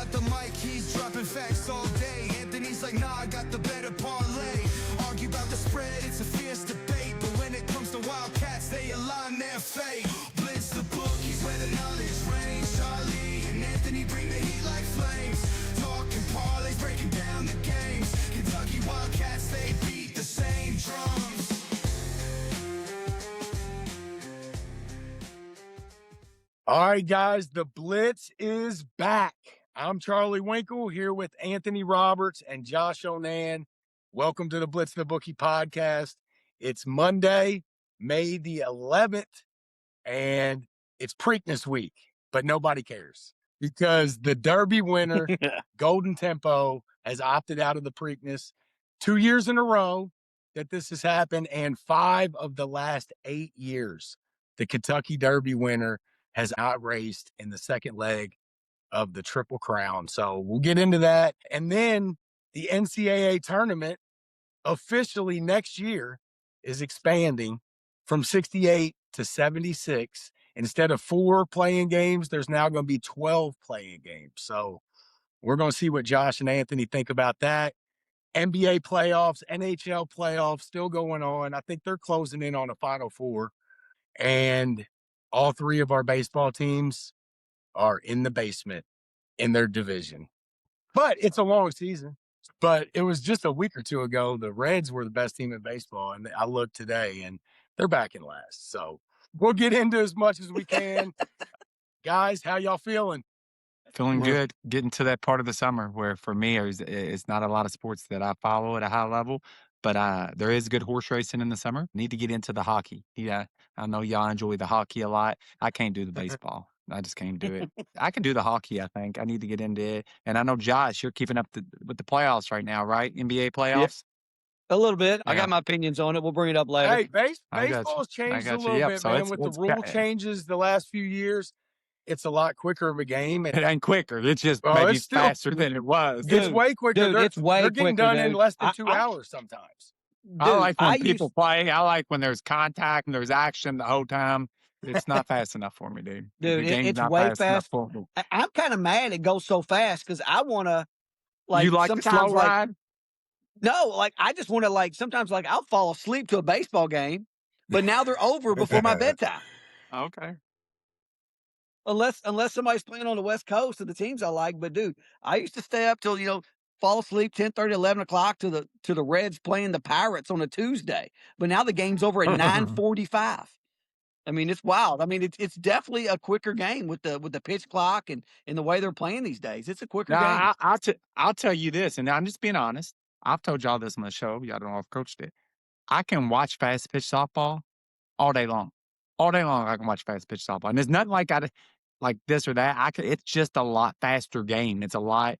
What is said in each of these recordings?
got the mic, he's dropping facts all day. Anthony's like, nah, I got the better parlay. Argue about the spread, it's a fierce debate. But when it comes to Wildcats, they align their fate. Blitz the bookies where the knowledge reigns. Charlie and Anthony bring the heat like flames. Talking parlays, breaking down the games. Kentucky Wildcats, they beat the same drums. All right, guys, the Blitz is back. I'm Charlie Winkle here with Anthony Roberts and Josh Onan. Welcome to the Blitz the Bookie podcast. It's Monday, May the 11th, and it's Preakness week, but nobody cares because the Derby winner, Golden Tempo, has opted out of the Preakness 2 years in a row that this has happened, and 5 of the last 8 years, the Kentucky Derby winner has outraced in the second leg of the Triple Crown. So we'll get into that. And then the NCAA Tournament officially next year is expanding from 68 to 76. Instead of 4 playing games, there's now going to be 12 playing games. So we're going to see what Josh and Anthony think about that. NBA playoffs, NHL playoffs still going on. I think they're closing in on a Final Four. And all 3 of our baseball teams are in the basement in their division. But it's a long season. But it was just a week or 2 ago, the Reds were the best team in baseball. And I looked today, and they're back in last. So we'll get into as much as we can. Guys, how y'all feeling? Feeling good, getting to that part of the summer where for me, it's not a lot of sports that I follow at a high level, but there is good horse racing in the summer. Need to get into the hockey. Yeah, I know y'all enjoy the hockey a lot. I can't do the baseball. I just can't do it. I can do the hockey, I think. I need to get into it. And I know, Josh, you're keeping up with the playoffs right now, right? NBA playoffs? A little bit. Yeah. I got my opinions on it. We'll bring it up later. Hey, I got you. baseball's changed I a got you. little Yep, bit, so man. it's- With the it's rule got- changes the last few years, it's a lot quicker of a game. And It ain't quicker. It's just Oh, maybe it's still- faster than it was. it's Dude, way quicker. dude, it's way they're getting quicker, done in dude. less than I- 2 I- hours sometimes. I Dude, like when I people used- play. I like when there's contact and there's action the whole time. It's not fast enough for me, dude. Dude, the game's it's not way fast enough fast. for me. I'm kind of mad it goes so fast because I want to, like, You like the sometimes, slow like, ride? no, like, I just want to, like, sometimes, like, I'll fall asleep to a baseball game, but now they're over before my bedtime. Okay. Unless somebody's playing on the West Coast of the teams I like. But, dude, I used to stay up till, fall asleep 10:30, 11 o'clock to the Reds playing the Pirates on a Tuesday. But now the game's over at 9:45. I mean, it's wild. I mean, it's definitely a quicker game with the pitch clock and the way they're playing these days. It's a quicker game. Now, I'll tell you this, and I'm just being honest. I've told y'all this on the show. Y'all don't know I've coached it. I can watch fast pitch softball all day long. All day long, I can watch fast pitch softball. And there's nothing like this or that. It's just a lot faster game. It's a lot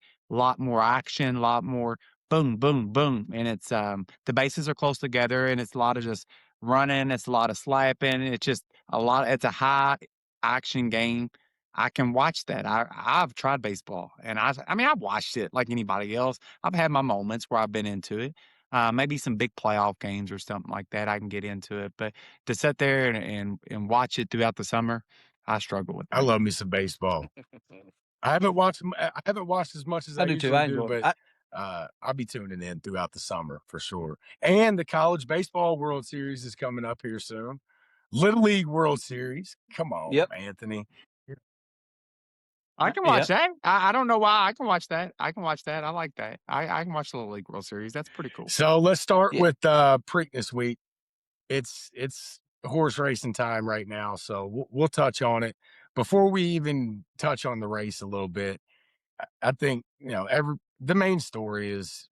more action, a lot more boom, boom, boom. And it's the bases are close together, and it's a lot of just running. It's a lot of slapping. It's just it's a high action game. I can watch that. I've tried baseball, and I mean, I've watched it like anybody else. I've had my moments where I've been into it. Maybe some big playoff games or something like that, I can get into it. But to sit there and watch it throughout the summer, I struggle with that. I love me some baseball. I haven't watched as much as I do too. usually I do, enjoy it. but I'll be tuning in throughout the summer for sure. And the College Baseball World Series is coming up here soon. Little League World Series. Come on, Yep. Anthony. I can watch that. I don't know why. I can watch that. I like that. I can watch the Little League World Series. That's pretty cool. So let's start with Preakness week. It's horse racing time right now, so we'll touch on it. Before we even touch on the race a little bit, I think the main story is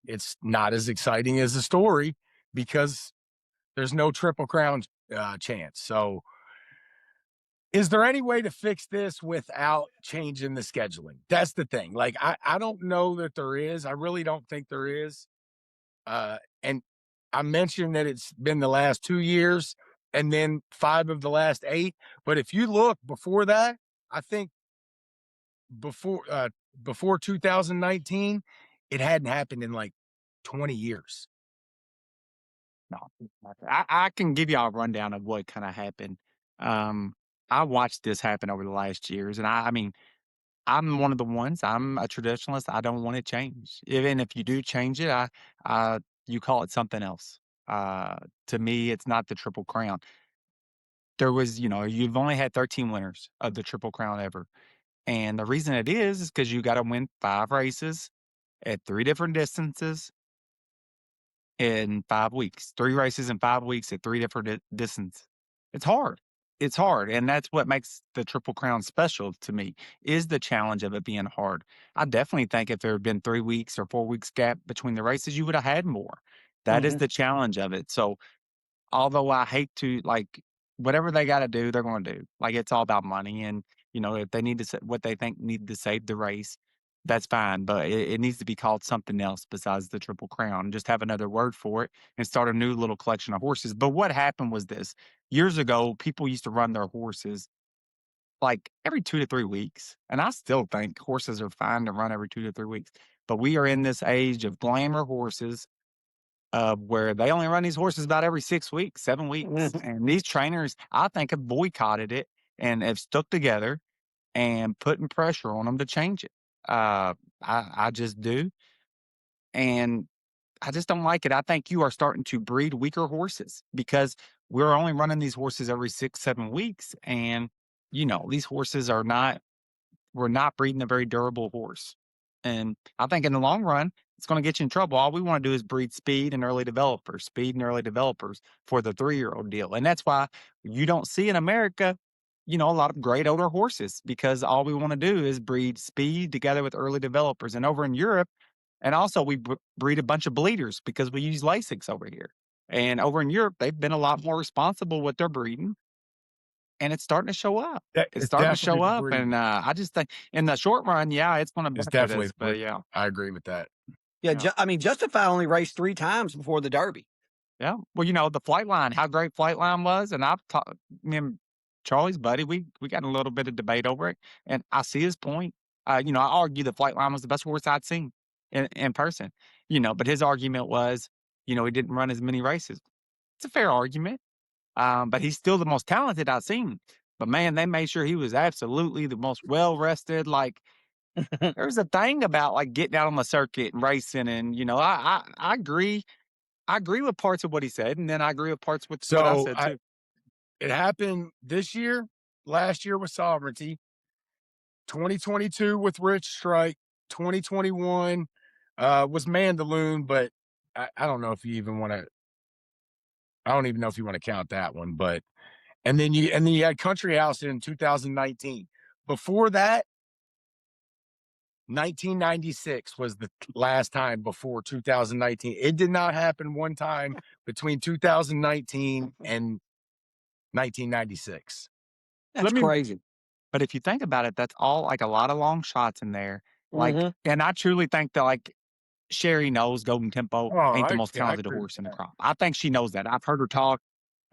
it's not as exciting as the story because there's no Triple Crown chance. So is there any way to fix this without changing the scheduling? That's the thing. Like, I don't know that there is. I really don't think there is. And I mentioned that it's been the last 2 years and then 5 of the last 8. But if you look before that, I think before 2019, it hadn't happened in like 20 years. No, I can give y'all a rundown of what kind of happened. I watched this happen over the last years, and I mean, I'm one of the ones. I'm a traditionalist. I don't want it changed. Even if you do change it, you call it something else. To me, it's not the Triple Crown. There was, you've only had 13 winners of the Triple Crown ever. And the reason it is because you got to win 5 races at 3 different distances in 5 weeks. 3 races in 5 weeks at 3 different distances. It's hard. It's hard, and that's what makes the Triple Crown special to me, is the challenge of it being hard. I definitely think if there had been 3 weeks or 4 weeks gap between the races, you would have had more. That is Mhm. the challenge of it. So, although I hate to whatever they gotta do, they're gonna do. Like, it's all about money and, if they need to what they think need to save the race, that's fine, but it needs to be called something else besides the Triple Crown. Just have another word for it and start a new little collection of horses. But what happened was this: years ago, people used to run their horses, like, every 2 to 3 weeks, and I still think horses are fine to run every 2 to 3 weeks. But we are in this age of glamour horses, where they only run these horses about every 6 weeks, 7 weeks, Mhm. and these trainers, I think, have boycotted it and have stuck together and putting pressure on them to change it. I just do, and I just don't like it. I think you are starting to breed weaker horses because we're only running these horses every 6, 7 weeks, and, these horses are not we're not breeding a very durable horse. And I think in the long run, it's going to get you in trouble. All we want to do is breed speed and early developers for the 3-year-old deal. And that's why you don't see in America, a lot of great older horses, because all we want to do is breed speed together with early developers. And over in Europe, and also we breed a bunch of bleeders because we use Lasix over here. And over in Europe, they've been a lot more responsible with their breeding, and it's starting to show up. It's It's starting to definitely show the up, breed. and, I just think in the short run, yeah, it's gonna It's benefit definitely us, the breed. but yeah, I agree with that. Yeah, yeah, I mean, Justify only raced 3 times before the Derby. yeah. Well, the flight line, how great flight line was, and I've talked me and Charlie's buddy, we got a little bit of debate over it, and I see his point. I argue the flight line was the best horse I'd seen in person, but his argument was, he didn't run as many races. It's a fair argument. But he's still the most talented I've seen. But man, they made sure he was absolutely the most well rested. Like, there's a thing about like getting out on the circuit and racing, and I agree. I agree with parts of what he said, and then I agree with parts with what I So said too. it happened this year, last year with Sovereignty, 2022 with Rich Strike, 2021 was Mandaloon, but I don't know if you even want to. I don't even know if you want to count that one, but and then you had Country House in 2019. Before that, 1996 was the last time before 2019. It did not happen one time between 2019 and 1996. That's Let me, crazy. but if you think about it, that's all like a lot of long shots in there. Like, Mhm. and I truly think that like Sherry knows Golden Tempo Oh, ain't the most I talented agree with horse in the that. crop. I think she knows that. I've heard her talk.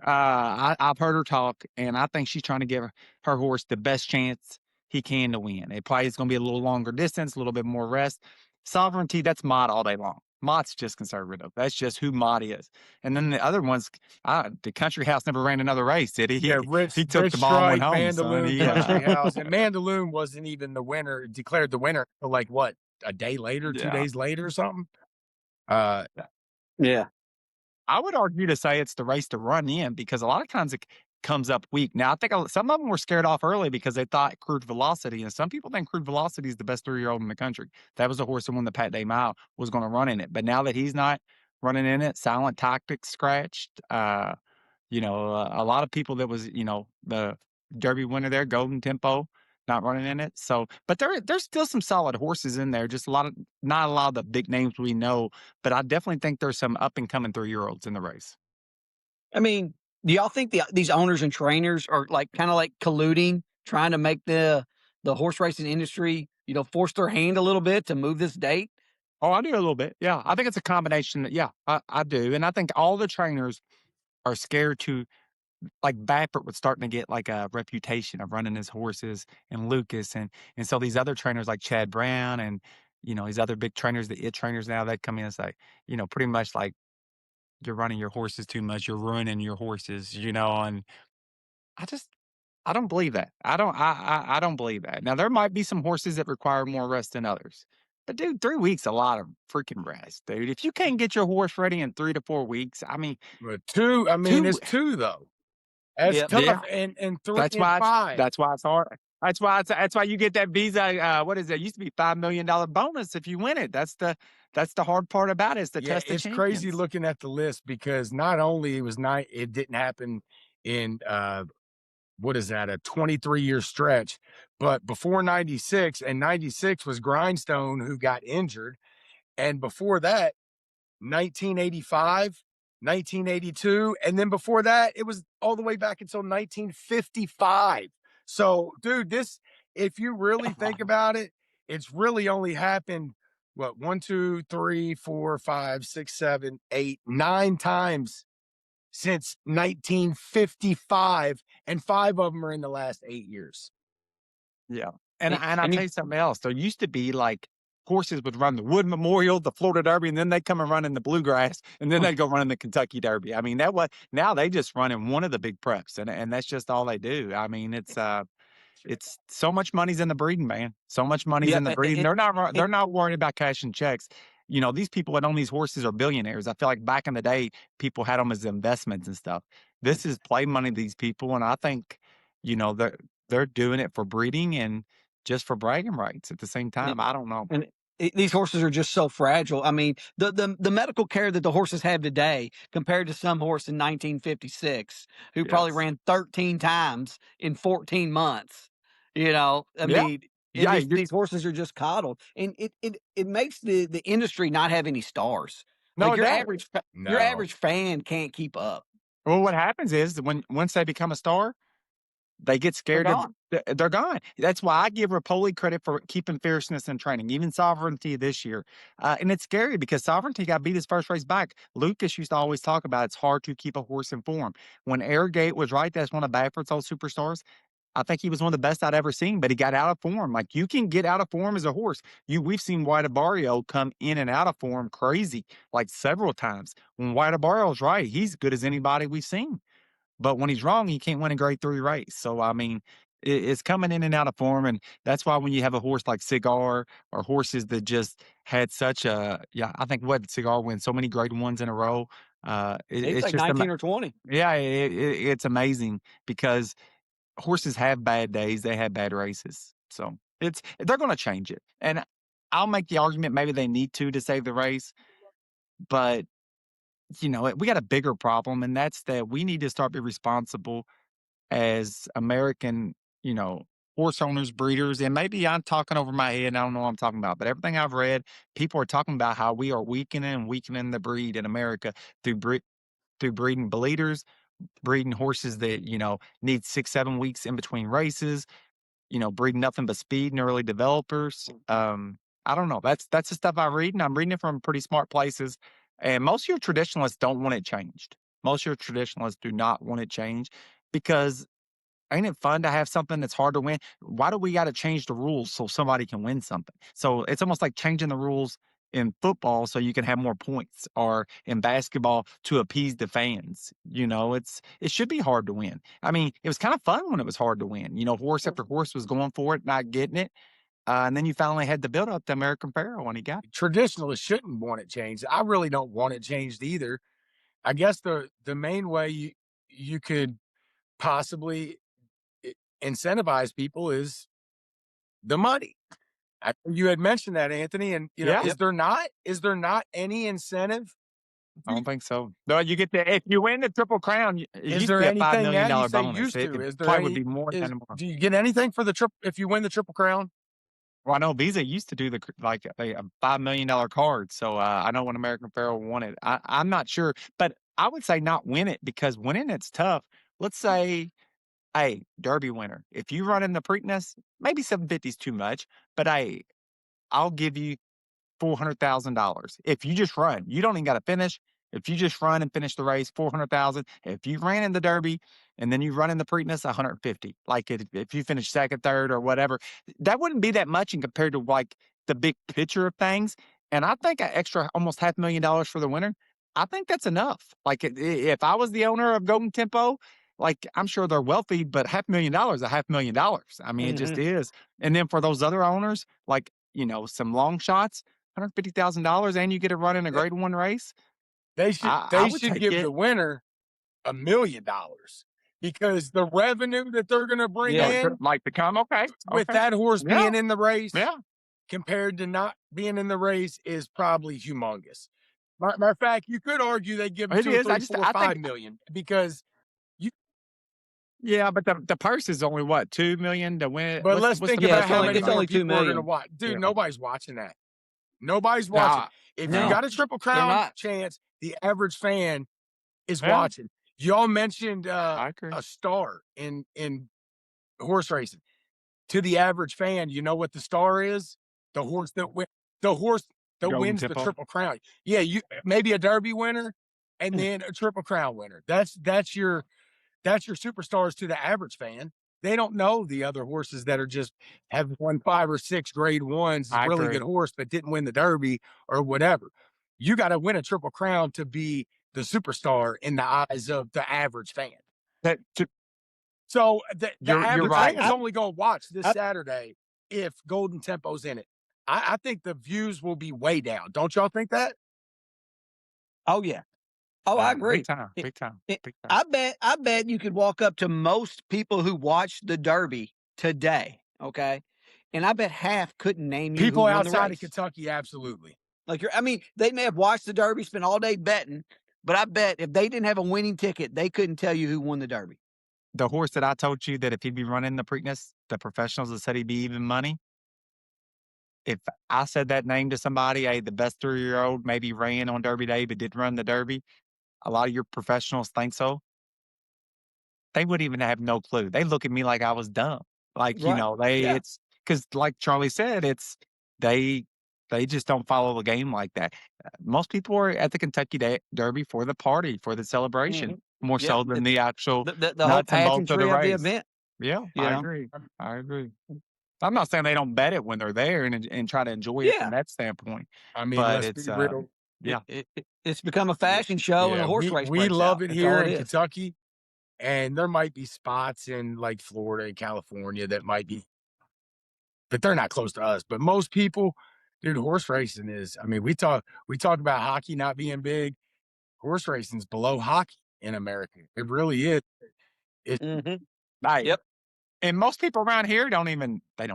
I've heard her talk, and I think she's trying to give her horse the best chance he can to win. It probably is going to be a little longer distance, a little bit more rest. Sovereignty, that's Mott all day long. Mott's just conservative. That's just who Mott is. And then the other ones, the Country House never ran another race, did he? Yeah, He took Rich the ball and went Strike, home, son. Mandaloon, Country House, and Mandaloon wasn't even the winner, declared the winner for like what, a day later, 2 Yeah. days later or something. Uh, Yeah. I would argue to say it's the race to run in because a lot of times it comes up weak. Now, I think some of them were scared off early because they thought Crude Velocity, and some people think Crude Velocity is the best 3-year-old in the country. That was the horse that won the Pat Day Mile was going to run in it. But now that he's not running in it, Silent Tactics scratched. A lot of people that was, the Derby winner there, Golden Tempo, not running in it. So, but there's still some solid horses in there. Just not a lot of the big names we know. But I definitely think there's some up and coming 3-year-olds in the race. I mean, do y'all think these owners and trainers are like kind of like colluding, trying to make the horse racing industry, force their hand a little bit to move this date? Oh, I do a little bit. Yeah, I think it's a combination. Yeah, I do, and I think all the trainers are scared to like Baffert was starting to get like a reputation of running his horses and Lucas and so these other trainers like Chad Brown and these other big trainers, the trainers now that come in and say, pretty much like you're running your horses too much, you're ruining your horses, and I just I don't believe that. I don't believe that. Now there might be some horses that require more rest than others. But dude, 3 weeks a lot of freaking rest, dude. If you can't get your horse ready in 3 to 4 weeks, I mean, But two, I mean, 2 it's two though. That's Yep. tough. yeah, And three that's and why five. it's hard. That's why you get that Visa what is it? It used to be $5 million bonus if you win it. That's the hard part about it, is the Yeah, test of it's crazy champions. looking at the list because not only it didn't happen in what is that, a 23-year stretch, but before 96, and 96 was Grindstone who got injured, and before that 1985, 1982, and then before that it was all the way back until 1955. So dude, this, if you really think about it, it's really only happened what, 1 2 3 4 5 6 7 8 9 times since 1955, and 5 of them are in the last 8 years. Yeah. And And, I'll and tell you, you something else. There used to be like horses would run the Wood Memorial, the Florida Derby, and then they come and run in the Bluegrass, and then they go run in the Kentucky Derby. I mean, now they just run in one of the big preps, and that's just all they do. I mean, it's so much money's in the breeding, man. So much money's yeah, in the breeding. They're not worried about cashing checks. You know, these people that own these horses are billionaires. I feel like back in the day, people had them as investments and stuff. This is play money to these people, and I think, you know, they're doing it for breeding and just for bragging rights at the same time. I don't know. and these horses are just so fragile. I mean, the medical care that the horses have today compared to some horse in 1956 who probably Yes. ran 13 times in 14 months. You know, I Yeah. mean, and Yeah. these horses are just coddled, and it makes the industry not have any stars. No, Like it does. your No. average fan can't keep up. Well, what happens is that once they become a star, they get They're scared gone. they're gone. That's why I give Rapoli credit for keeping fierceness in training, even Sovereignty this year. And it's scary because Sovereignty got beat his first race back. Lucas used to always talk about it's hard to keep a horse in form. When Airgate was right, that's one of Baffert's old superstars. I think he was one of the best I'd ever seen, but he got out of form. Like, you can get out of form as a horse. We've seen White Barrio come in and out of form crazy, like several times. When White Barrio's right, he's good as anybody we've seen. But when he's wrong, he can't win a grade 3 race. So, I mean, it's coming in and out of form. And that's why when you have a horse like Cigar, or horses that just had such I think what Cigar win so many grade 1s in a row. It's It's like just, 19 or 20. yeah, it's amazing because horses have bad days. They have bad races. So they're going to change it. And I'll make the argument maybe they need to save the race. But you know, we got a bigger problem, and that's that we need to start being responsible as American, you know, horse owners, breeders. And maybe I'm talking over my head and I don't know what I'm talking about, but everything I've read, people are talking about how we are weakening the breed in America through through breeding bleeders, breeding horses that, you know, need 6, 7 weeks in between races, you know, breeding nothing but speed and early developers. I don't know. That's the stuff I read, and I'm reading it from pretty smart places. And most of your traditionalists don't want it changed. Most of your traditionalists do not want it changed because ain't it fun to have something that's hard to win? Why do we got to change the rules so somebody can win something? So it's almost like changing the rules in football so you can have more points, or in basketball to appease the fans. You know, it should be hard to win. I mean, it was kind of fun when it was hard to win. You know, horse after horse was going for it, not getting it. And then you finally had the build up to American Pharoah when he got it. Traditionalists shouldn't want it changed. I really don't want it changed either. I guess the main way you could possibly incentivize people is the money. You had mentioned that, Anthony, and you know, Yeah. is there not any incentive? I don't think so. No, you get if you win the Triple Crown, it Is used to there be a $5 anything million now? You say bonus. used to. It Is there probably would any? be more anymore. Do you get anything for the triple if you win the Triple Crown? Well, I know Visa used to do like a $5 million card. So I know when American Pharoah won it. I'm not sure, but I would say not win it, because winning it's tough. Let's say, hey, Derby winner, if you run in the Preakness, maybe 750 is too much, but hey, I'll give you $400,000 if you just run. You don't even got to finish. If you just run and finish the race, 400,000. If you ran in the Derby and then you run in the Preakness, 150. Like if you finish second, third, or whatever, that wouldn't be that much in compared to like the big picture of things. And I think an extra almost $500,000 for the winner, I think that's enough. Like if I was the owner of Golden Tempo, like, I'm sure they're wealthy, but $500,000 is $500,000. I mean, it just Mhm. is. And then for those other owners, like, some long shots, $150,000, and you get to run in a grade 1 race. They I would should take give it. the winner $1 million because the revenue that they're going to bring Yeah. in Like to come. Okay. with Okay. that horse Yeah. being in the race Yeah. compared to not being in the race is probably humongous. Matter of fact, you could argue they give them It 2 or is. 3, 4, I 5 think, million because yeah, but the purse is only what, 2 million to win it? but let's What's the think Yeah, about purse how money many it's like? more only 2 people are going to million. watch. Dude, Yeah. nobody's watching that. Nobody's watching. Nah, If no. you got a Triple Crown not. chance, the average fan is Yeah. watching. Y'all mentioned I agree. a star in horse racing. To the average fan, you know what the star is? The horse that Golden wins the Tempo. Triple Crown. Yeah, you maybe a Derby winner and then a Triple Crown winner. That's your superstars to the average fan. They don't know the other horses that are just have won 5 or 6 grade 1s, I really agree. good horse, but didn't win the Derby or whatever. You got to win a Triple Crown to be the superstar in the eyes of the average fan. That So the You're average right. fan is only going to watch this I- Saturday if Golden Tempo's in it. I think the views will be way down. Don't y'all think that? Oh yeah. Oh, I Big agree. time. It- Big time. it- Big time. I bet you could walk up to most people who watched the Derby today, okay? And I bet half couldn't name you People who won the outside of race. Kentucky, absolutely. I mean, they may have watched the Derby, spent all day betting, but I bet if they didn't have a winning ticket, they couldn't tell you who won the Derby. The horse that I told you that if he'd be running the Preakness, the professionals have said he'd be even money. If I said that name to somebody, hey, the best 3-year-old maybe ran on Derby Day but didn't run the Derby, a lot of your professionals think so. They wouldn't even have no clue. They look at me like I was dumb. Like, Right. Yeah. it's because like Charlie said, they just don't follow the game like that. Most people are at the Kentucky Derby for the party, for the celebration, more Yeah, so than the actual The whole nuts and bolts of the pageantry of the race. event. Yeah, You I know? agree. I agree. I'm not saying they don't bet it when they're there and try to enjoy it from Yeah. that standpoint, I mean, but let's it's be real. yeah. It's become a fashion show and a Yeah, horse race. we breaks love out. it That's here all it in is. Kentucky, and there might be spots in like Florida and California that might be, but they're not close to us. But most people, dude, horse racing is. I mean, we talk about hockey not being big. Horse racing's below hockey in America. It really is. Mhm. Right. Yep. And most people around here don't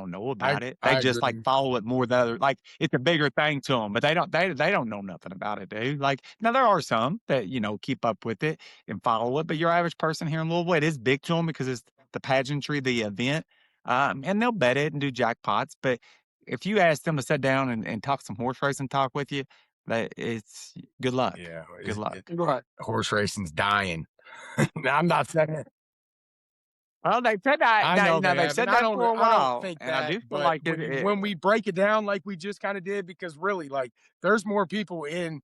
know about it. They I just like agree. follow it more than other, like it's a bigger thing to them, but they don't know nothing about it, dude. Like now there are some that, keep up with it and follow it, but your average person here in Louisville, it is big to them because it's the pageantry, the event. And they'll bet it and do jackpots. But if you ask them to sit down and talk some horse racing talk with you, that it's good luck. Yeah, Good luck. Right. horse racing's dying. I'm not saying. Well, they said that. I know Now they they've have, said and I that for a while, don't think and that. I do feel but like when we break it down like we just kind of did, because really, like, there's more people in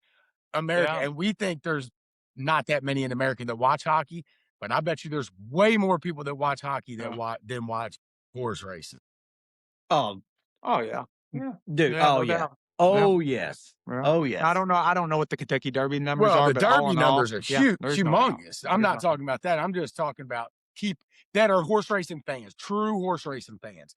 America, Yeah. and we think there's not that many in America that watch hockey, but I bet you there's way more people that watch hockey Yeah. than watch horse racing. Oh, Oh yeah. Yeah. dude. Yeah, Oh no yeah. doubt. Oh yes. Yeah. Oh yes. I don't know what the Kentucky Derby numbers Well, are, the but all Derby in all, numbers are yeah, there's no doubt. humongous. I'm not talking about that. I'm just talking about that are horse racing fans, true horse racing fans.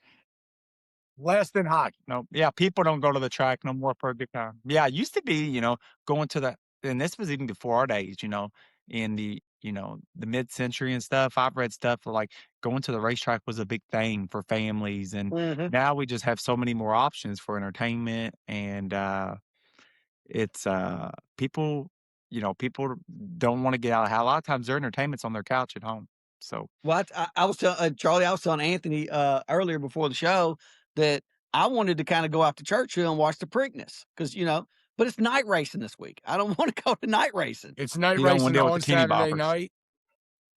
Less than hockey. No, yeah, people don't go to the track no more for a good time. Yeah, it used to be, going to and this was even before our days, in the mid-century and stuff. I've read stuff like going to the racetrack was a big thing for families, and Mhm. now we just have so many more options for entertainment, and it's people, people don't want to get out of the house. A lot of times their entertainment's on their couch at home. So Well, I was telling Charlie, I was telling Anthony earlier before the show that I wanted to kind of go out to Churchill and watch the Preakness because but it's night racing this week. I don't want to go to night racing. It's night You don't wanna racing deal with on the teeny Saturday boppers. night.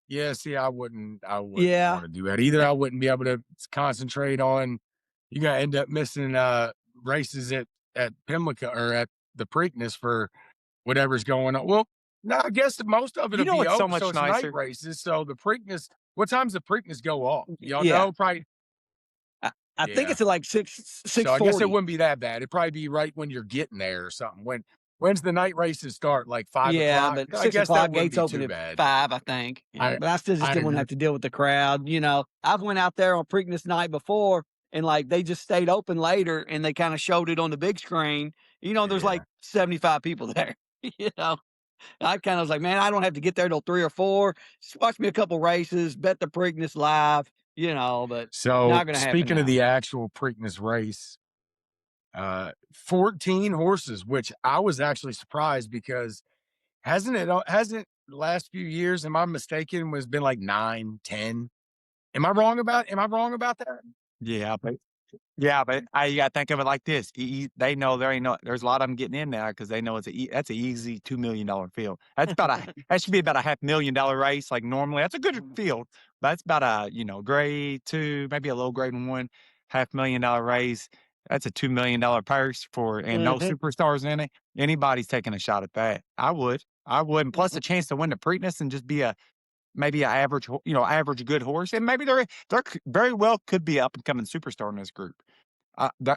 Yeah, see, I wouldn't Yeah. want to do that either. I wouldn't be able to concentrate on. You're gonna end up missing races at Pimlico or at the Preakness for whatever's going on. Well, no, I guess most of it'll be what's so open, much so it's nicer? night races. So the Preakness, what time's the Preakness go off? Y'all Yeah. know? Probably. I think Yeah. it's at like 6:40. So I guess it wouldn't be that bad. It'd probably be right when you're getting there or something. When's the night races start? Like 5 Yeah, o'clock? but I 6 guess that o'clock, wouldn't gates be open too at bad. 5, I think. Yeah, but I still just I didn't want to agree. have to deal with the crowd. I've went out there on Preakness night before, and, like, they just stayed open later, and they kinda showed it on the big screen. There's, Yeah. like, 75 people there, you know? I kinda was like, "Man, I don't have to get there till 3 or 4. Just watch me a couple races, bet the Preakness live," but So not gonna happen speaking of now. the actual Preakness race, 14 horses, which I was actually surprised because hasn't the last few years, am I mistaken, was been like 9, 10? Am I wrong about that? Yeah, but you gotta think of it like this. They know there's a lot of them getting in now because they know that's an easy $2 million field. That should be about a $500,000 race. Like normally, that's a good field. That's about a grade 2, maybe a low grade 1, $500,000 race. That's a $2 million purse and no Mhm. superstars in it. Anybody's taking a shot at that. I would, and plus a chance to win the Preakness and just be maybe an average good horse, and maybe there very well could be an up and coming superstar in this group.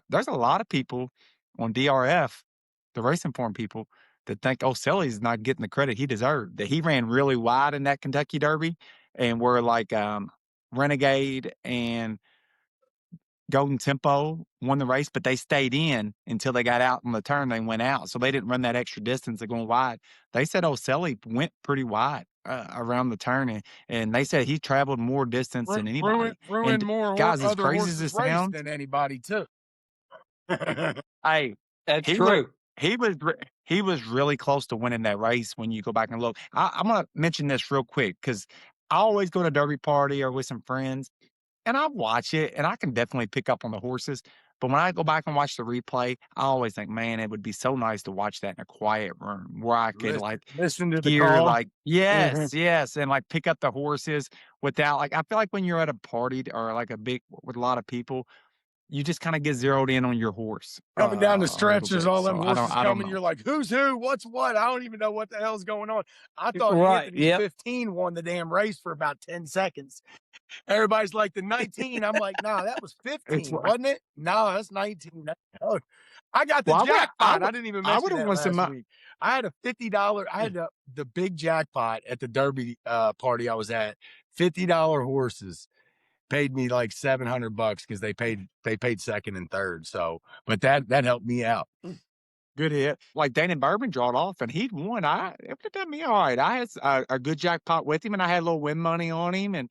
There's a lot of people on DRF, the racing form people, that think O'Selly's not getting the credit he deserved. That he ran really wide in that Kentucky Derby, and were like Renegade and Golden Tempo won the race, but they stayed in until they got out on the turn. They went out, so they didn't run that extra distance of going wide. They said O'Selly went pretty wide around the turn, and they said he traveled more distance than anybody. Ruined And more guys, as other crazy as horses' it race sounds, than anybody took. hey, That's he was true. he was really close to winning that race when you go back and look. I'm gonna mention this real quick because I always go to a Derby party or with some friends, and I watch it, and I can definitely pick up on the horses. But when I go back and watch the replay, I always think, man, it would be so nice to watch that in a quiet room where I could Listen to the hear call. yes, yes, and pick up the horses without I feel like when you're at a party or like a big with a lot of people, you just kind of get zeroed in on your horse Coming down the a little stretch, there's bit. all them So horses I don't coming. know. You're like, who's who? What's what? I don't even know what the hell's going on. I thought Right, Anthony's yep. 15 won the damn race for about 10 seconds. Everybody's like the 19. I'm like, nah, that was It's 15, wasn't it? No, that's 19. Oh, I got the well, jackpot. I didn't even I mention would have that won some. last week. I had a $50. I had the big jackpot at the Derby party I was at. $50 horses paid me like $700 because they paid second and third. So, but that helped me out. Good hit. Like Dana Bourbon drawed off and he'd won. It would have done me all right. I had a good jackpot with him and I had a little win money on him. And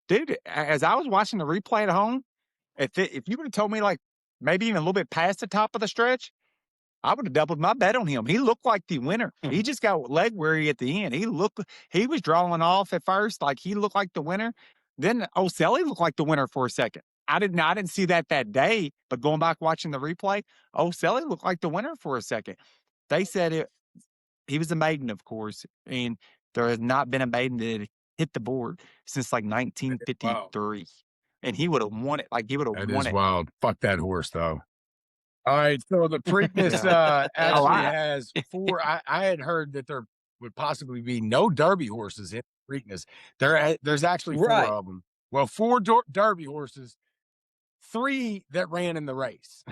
dude, as I was watching the replay at home, if you would have told me maybe even a little bit past the top of the stretch, I would have doubled my bet on him. He looked like the winner. He just got leg weary at the end. He was drawing off at first, like he looked like the winner. Then O'Selly looked like the winner for a second. I didn't see that day, but going back watching the replay, O'Selly looked like the winner for a second. They said he was a maiden, of course, and there has not been a maiden that hit the board since like 1953. Wow. And he would have won it. Like he would have That won is it. wild. Fuck that horse though. All right, so the Preakness actually has 4. I had heard that there would possibly be no Derby horses in Preakness. There's actually 4 Right. of them. Well, 4 Derby horses, 3 that ran in the race,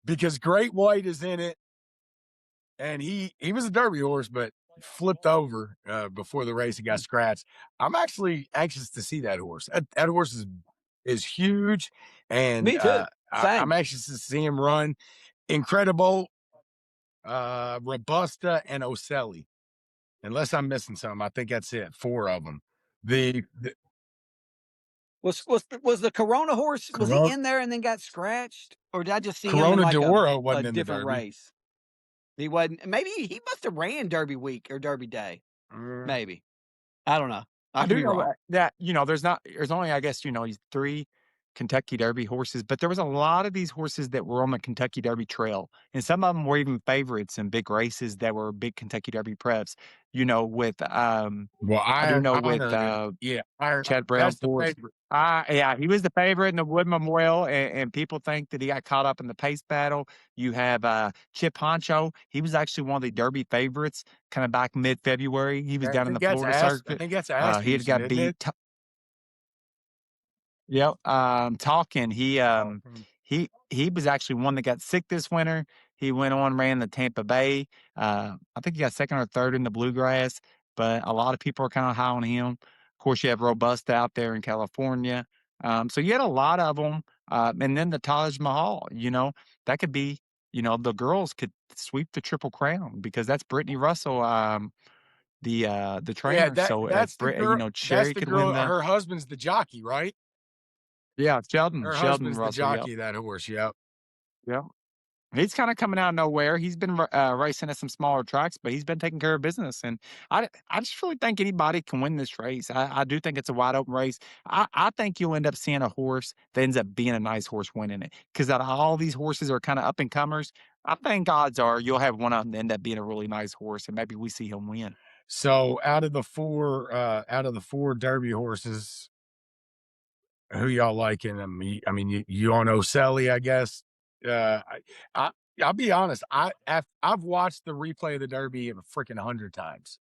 because Great White is in it, and he was a Derby horse, but flipped over before the race and got scratched. I'm actually anxious to see that horse. That horse is huge, and Me too. I'm Same. anxious to see him run. Incredible, Robusta, and O'Selly. Unless I'm missing something, I think that's it. 4 of them. The Was the Corona horse, was he Corona, in there and then got scratched? Or did I just see him in Corona like d'Oro a wasn't in the different Derby. race? He wasn't. Maybe he must have ran Derby week or Derby day. Maybe. I don't know. I I could do be know wrong. that there's only, I guess, these 3 Kentucky Derby horses, but there was a lot of these horses that were on the Kentucky Derby trail, and some of them were even favorites in big races that were big Kentucky Derby preps. With Well, I do know with heard it. Yeah, I heard Chad Brown that's the horse. favorite. Yeah, he was the favorite in the Wood Memorial, and people think that he got caught up in the pace battle. You have Chip Honcho. He was actually one of the Derby favorites, kind of back mid-February. He was down in the Florida I circuit. think that's He had Asmussen, got isn't beat. it? Yep. Talking. He was actually one that got sick this winter. He went on, ran the Tampa Bay. I think he got second or third in the Bluegrass, but a lot of people are kind of high on him. Of course, you have Robusta out there in California. So you had a lot of them. And then the Taj Mahal, that could be, the girls could sweep the Triple Crown because that's Brittany Russell, the Yeah, trainer. So if that's the girl. That's Cherry the could girl. win the Her husband's the jockey, right? Sheldon Her husband's the Russell. Yep. jockey of that horse. Yep. Yep. He's kind of coming out of nowhere. He's been racing at some smaller tracks, but he's been taking care of business. And I just really think anybody can win this race. I do think it's a wide open race. I think you'll end up seeing a horse that ends up being a nice horse winning it. Because out of all these horses are kind of up and comers, I think odds are you'll have one of them end up being a really nice horse, and maybe we see him win. So out of the four Derby horses, who y'all liking? I mean, you on Oselli, I guess. I'll be honest. I've watched the replay of the Derby a freaking 100 times.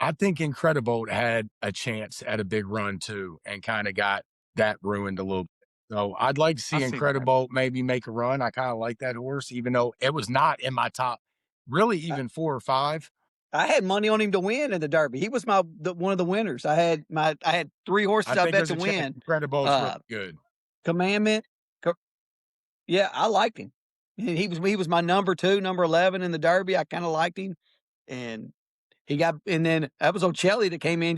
I think Incredibolt had a chance at a big run too, and kind of got that ruined a little bit. So I'd like to see Incredibolt maybe make a run. I kind of like that horse, even though it was not in my top, really even 4 or 5. I had money on him to win in the Derby. He was one of the winners. I had 3 horses I bet to win. Incredibolt's really good. Commandment. Yeah, I liked him. And he was my number 2, number 11 in the Derby. I kind of liked him. And then that was Ocelli that came in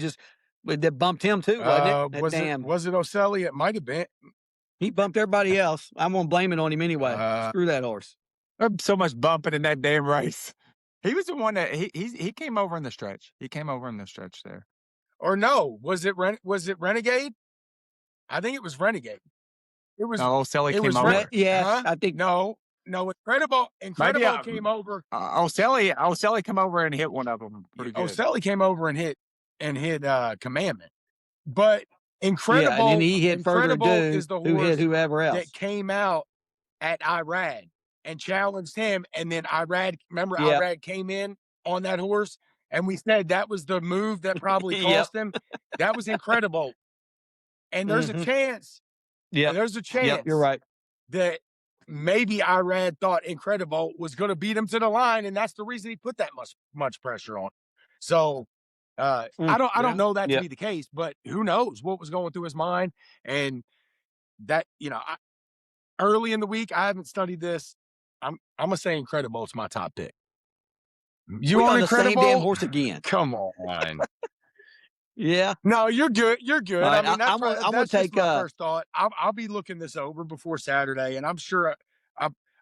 that bumped him too, wasn't it? Was it Ocelli? It might have been. He bumped everybody else. I'm gonna blame it on him anyway. Screw that horse. So much bumping in that damn race. He was the one that he came over in the stretch. He came over in the stretch there. Or no, was it Renegade? I think it was Renegade. It was. No, Ocelli came over. Yes, I think no. Incredibolt came over. Ocelli came over and hit one of them pretty good. Ocelli came over and hit Commandment, but Incredibolt. Yeah, and then he hit Incredibolt is the horse who hit whoever else that came out at Irad and challenged him, and then Irad. Remember, Irad came in on that horse, and we said that was the move that probably cost him. That was Incredibolt, and there's a chance. Yeah, there's a chance. Yep, you're right. That maybe Irad thought Incredibolt was going to beat him to the line, and that's the reason he put that much pressure on. So I don't know that to be the case, but who knows what was going through his mind. And that, early in the week, I haven't studied this. I'm gonna say Incredibolt's my top pick. You on the same damn horse again? Come on. Yeah. No, you're good. You're good. Right, I mean, I'm gonna take my first thought. I'll be looking this over before Saturday, and I'm sure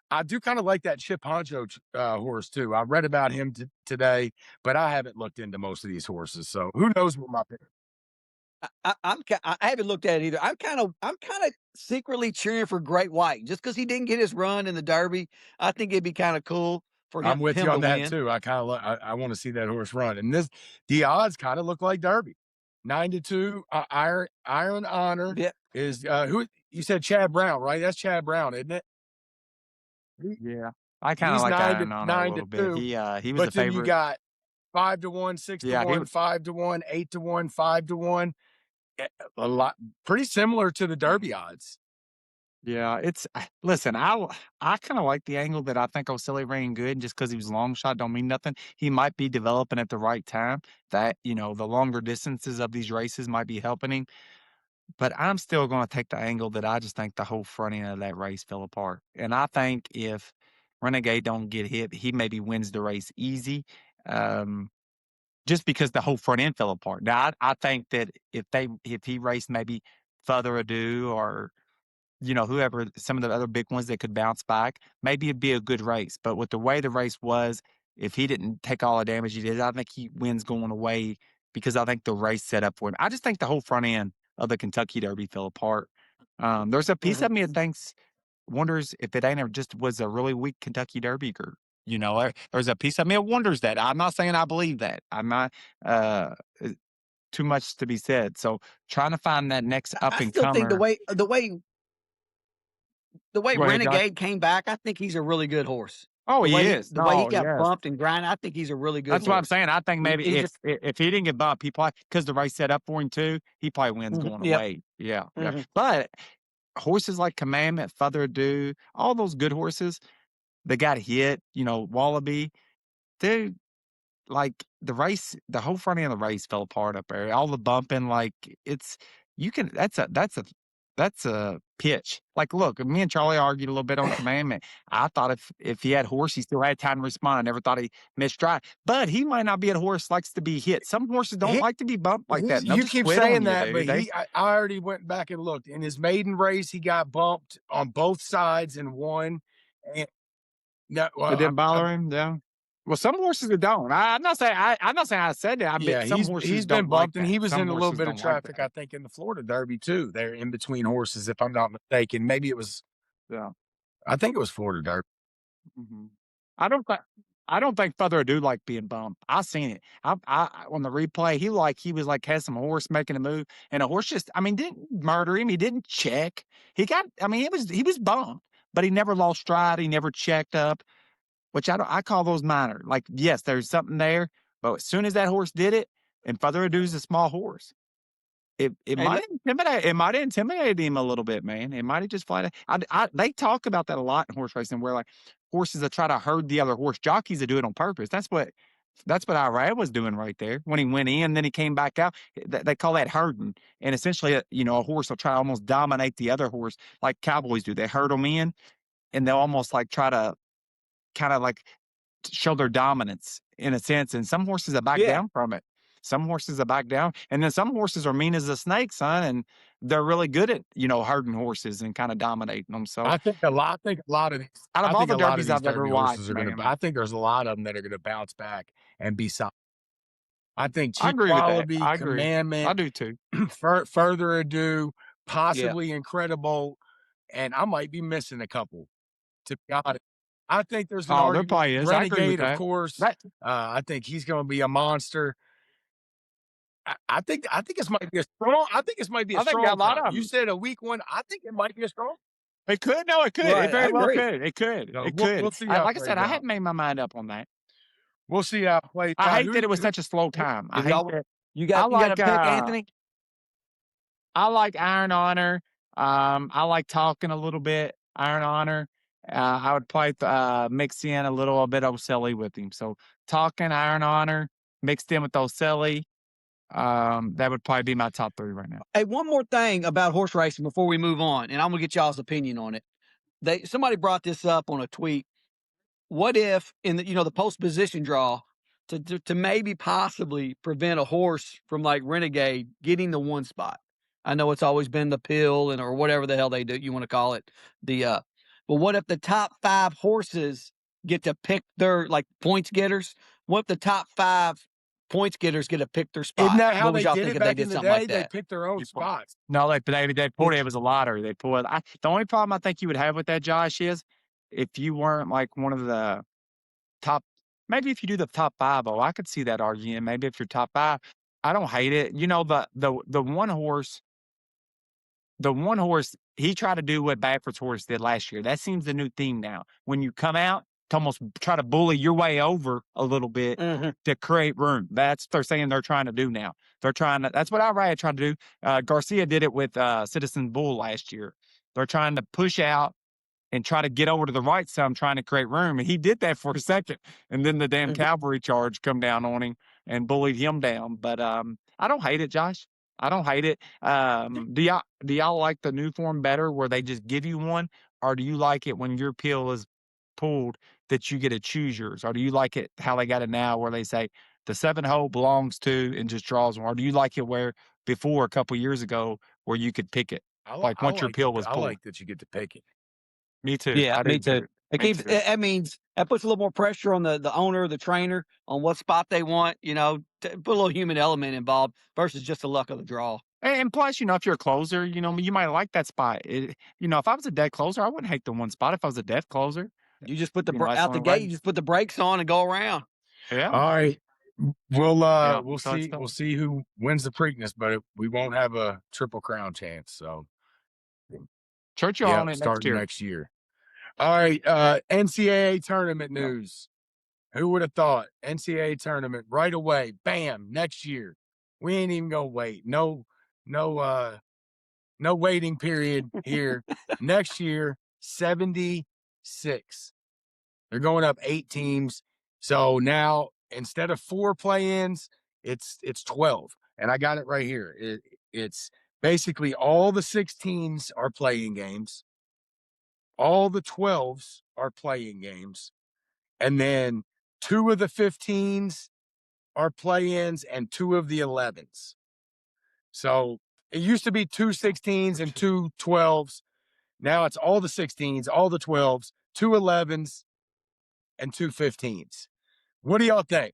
I do kind of like that Chip Honcho horse too. I read about him today, but I haven't looked into most of these horses, so who knows what my pick. I haven't looked at it either. I'm kind of secretly cheering for Great White just because he didn't get his run in the Derby. I think it'd be kind of cool for him. I'm with you on that win. too. I kind of I want to see that horse run, and the odds kind of look like Derby. 9-2. Iron Honor is who you said Chad Brown, right? That's Chad Brown, isn't it? Yeah, I kind of like Iron Honor a little bit. He was but a favorite. Then you got 5-1, 6-1, 5-1, 8-1, 5-1. A lot, pretty similar to the Derby odds. Yeah, listen. I kind of like the angle that I think Ocelli ran good, and just because he was long shot don't mean nothing. He might be developing at the right time. That the longer distances of these races might be helping him. But I'm still going to take the angle that I just think the whole front end of that race fell apart, and I think if Renegade don't get hit, he maybe wins the race easy. Just because the whole front end fell apart. Now, I think that if he raced maybe Further Ado or whoever, some of the other big ones that could bounce back, maybe it'd be a good race. But with the way the race was, if he didn't take all the damage he did, I think he wins going away because I think the race set up for him. I just think the whole front end of the Kentucky Derby fell apart. There's a piece of me that wonders if it ain't just was a really weak Kentucky Derby group. There's a piece of me that wonders that. I'm not saying I believe that. I'm not too much to be said. So trying to find that next up and comer. I still think the way Renegade came back, I think he's a really good horse. Oh, he is. The way he got bumped and grinded, I think he's a really good horse. That's what I'm saying. I think maybe if he didn't get bumped, he probably, because the race set up for him too, he probably wins going away. Yeah. But horses like Commandment, Feather Ado, all those good horses that got hit, Wallaby, they like the race, the whole front end of the race fell apart up there. All the bumping, like that's a pitch. Like, look, me and Charlie argued a little bit on Commandment. I thought if he had horse, he still had time to respond. I never thought he missed stride, but he might not be a horse likes to be hit. Some horses don't like to be bumped like that. You keep saying that, but dude. I already went back and looked. In his maiden race, he got bumped on both sides and won. And it didn't bother him. Yeah. Well, some horses don't. I'm not saying I said that. I bet some horses he's been bumped, and he was some in a little bit of like traffic, I think, in the Florida Derby too. They're in between horses, if I'm not mistaken. Maybe it was. Yeah. I think it was Florida Derby. Mm-hmm. I don't think Feather Ado like being bumped. I seen it. I on the replay, he was like had some horse making a move, and a horse didn't murder him. He didn't check. He was bumped, but he never lost stride. He never checked up, which I call those minor. Like, yes, there's something there, but as soon as that horse did it, and Feather Ado's a small horse, it might have intimidated him a little bit, man. It might have just flat. They talk about that a lot in horse racing, where like horses that try to herd the other horse, jockeys that do it on purpose. That's what Irad was doing right there when he went in, then he came back out. They call that herding, and essentially, a horse will try to almost dominate the other horse, like cowboys do. They herd them in, and they'll almost like try to kind of like show their dominance in a sense. And some horses are back down from it. Some horses are back down, and then some horses are mean as a snake, son, and they're really good at herding horses and kind of dominating them. So I think a lot of these, out of all the derbies I've ever watched, I think there's a lot of them that are going to bounce back and be solid. I think Cheap Wallaby, Commandment, I do too. Further Ado, possibly Incredible, and I might be missing a couple. To be honest, I think there's an argument. There probably is. Renegade, of course. I think he's going to be a monster. I think this might be a strong. I think this might be a strong. A lot of them. You said a weak one. I think it might be a strong. It could. No, it could. Right, it very well could. It could. It could. We'll see like I said, I hadn't made my mind up on that. We'll see how it plays. I hate that it was such a slow time. I hate that. You got to pick Anthony. I like Iron Honor. I like talking a little bit. Iron Honor. I would probably mix in a little bit of Ocelli with him. So talking Iron Honor mixed in with Ocelli. That would probably be my top 3 right now. Hey, one more thing about horse racing before we move on, and I'm gonna get y'all's opinion on it. Somebody brought this up on a tweet. What if in the post position draw to maybe possibly prevent a horse from like Renegade getting the 1 spot? I know it's always been the pill or whatever the hell you want to call it. But what if the top 5 horses get to pick their like points getters? What if the top 5 points getters get to pick their spot? Isn't that how they did it back in the day? They picked their own spots. No, they pulled it was a lottery. They pulled. The only problem I think you would have with that, Josh, is if you weren't like one of the top. Maybe if you do the top 5, I could see that argument. Maybe if you're top 5, I don't hate it. The one horse. The one horse he tried to do what Bafford's horse did last year. That seems the new theme now. When you come out, to almost try to bully your way over a little bit to create room. That's what they're saying they're trying to do now. They're trying to. That's what Irad tried to do. Garcia did it with Citizen Bull last year. They're trying to push out and try to get over to the right some, trying to create room. And he did that for a second. And then the damn cavalry charge come down on him and bullied him down. But I don't hate it, Josh. I don't hate it. Do y'all like the new form better where they just give you one? Or do you like it when your pill is pulled that you get to choose yours? Or do you like it how they got it now where they say the 7-hole belongs to and just draws one? Or do you like it where before a couple years ago where you could pick it? Once your pill was pulled. I like that you get to pick it. Me too. Yeah, me too. That means that puts a little more pressure on the owner, the trainer, on what spot they want, to put a little human element involved versus just the luck of the draw. And plus, if you're a closer, you might like that spot. If I was a dead closer, I wouldn't hate the 1 spot if I was a deaf closer. You just put out the gate, you just put the brakes on and go around. Yeah. All right. We'll see. We'll see who wins the Preakness, but we won't have a Triple Crown chance. So Churchill on it starting next year. All right. NCAA tournament news. Who would have thought? NCAA tournament right away. Bam. Next year. We ain't even gonna wait. No No waiting period here. Next year, 76. They're going up 8 teams. So now instead of 4 play-ins, it's 12. And I got it right here. It's basically all the 16s are playing games. All the 12s are playing games. And then 2 of the 15s are play-ins and 2 of the 11s. So it used to be 2 16s and 2 12s. Now it's all the 16s, all the 12s, 2 11s, and 2 15s. What do y'all think?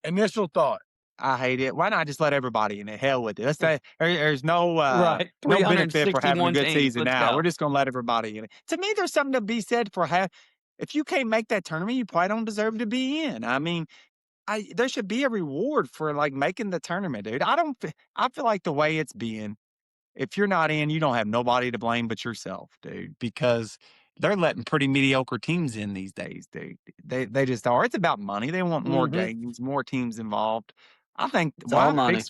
Initial thought. I hate it. Why not just let everybody in it? Hell with it. Let's say there's no Right. no benefit for having a 361 good teams. season Let's now. go. We're just gonna let everybody in it. To me, there's something to be said for if you can't make that tournament, you probably don't deserve to be in. I mean, there should be a reward for like making the tournament, dude. I feel like the way it's being, if you're not in, you don't have nobody to blame but yourself, dude, because they're letting pretty mediocre teams in these days, dude. They just are. It's about money. They want more games, more teams involved. I think It's all money.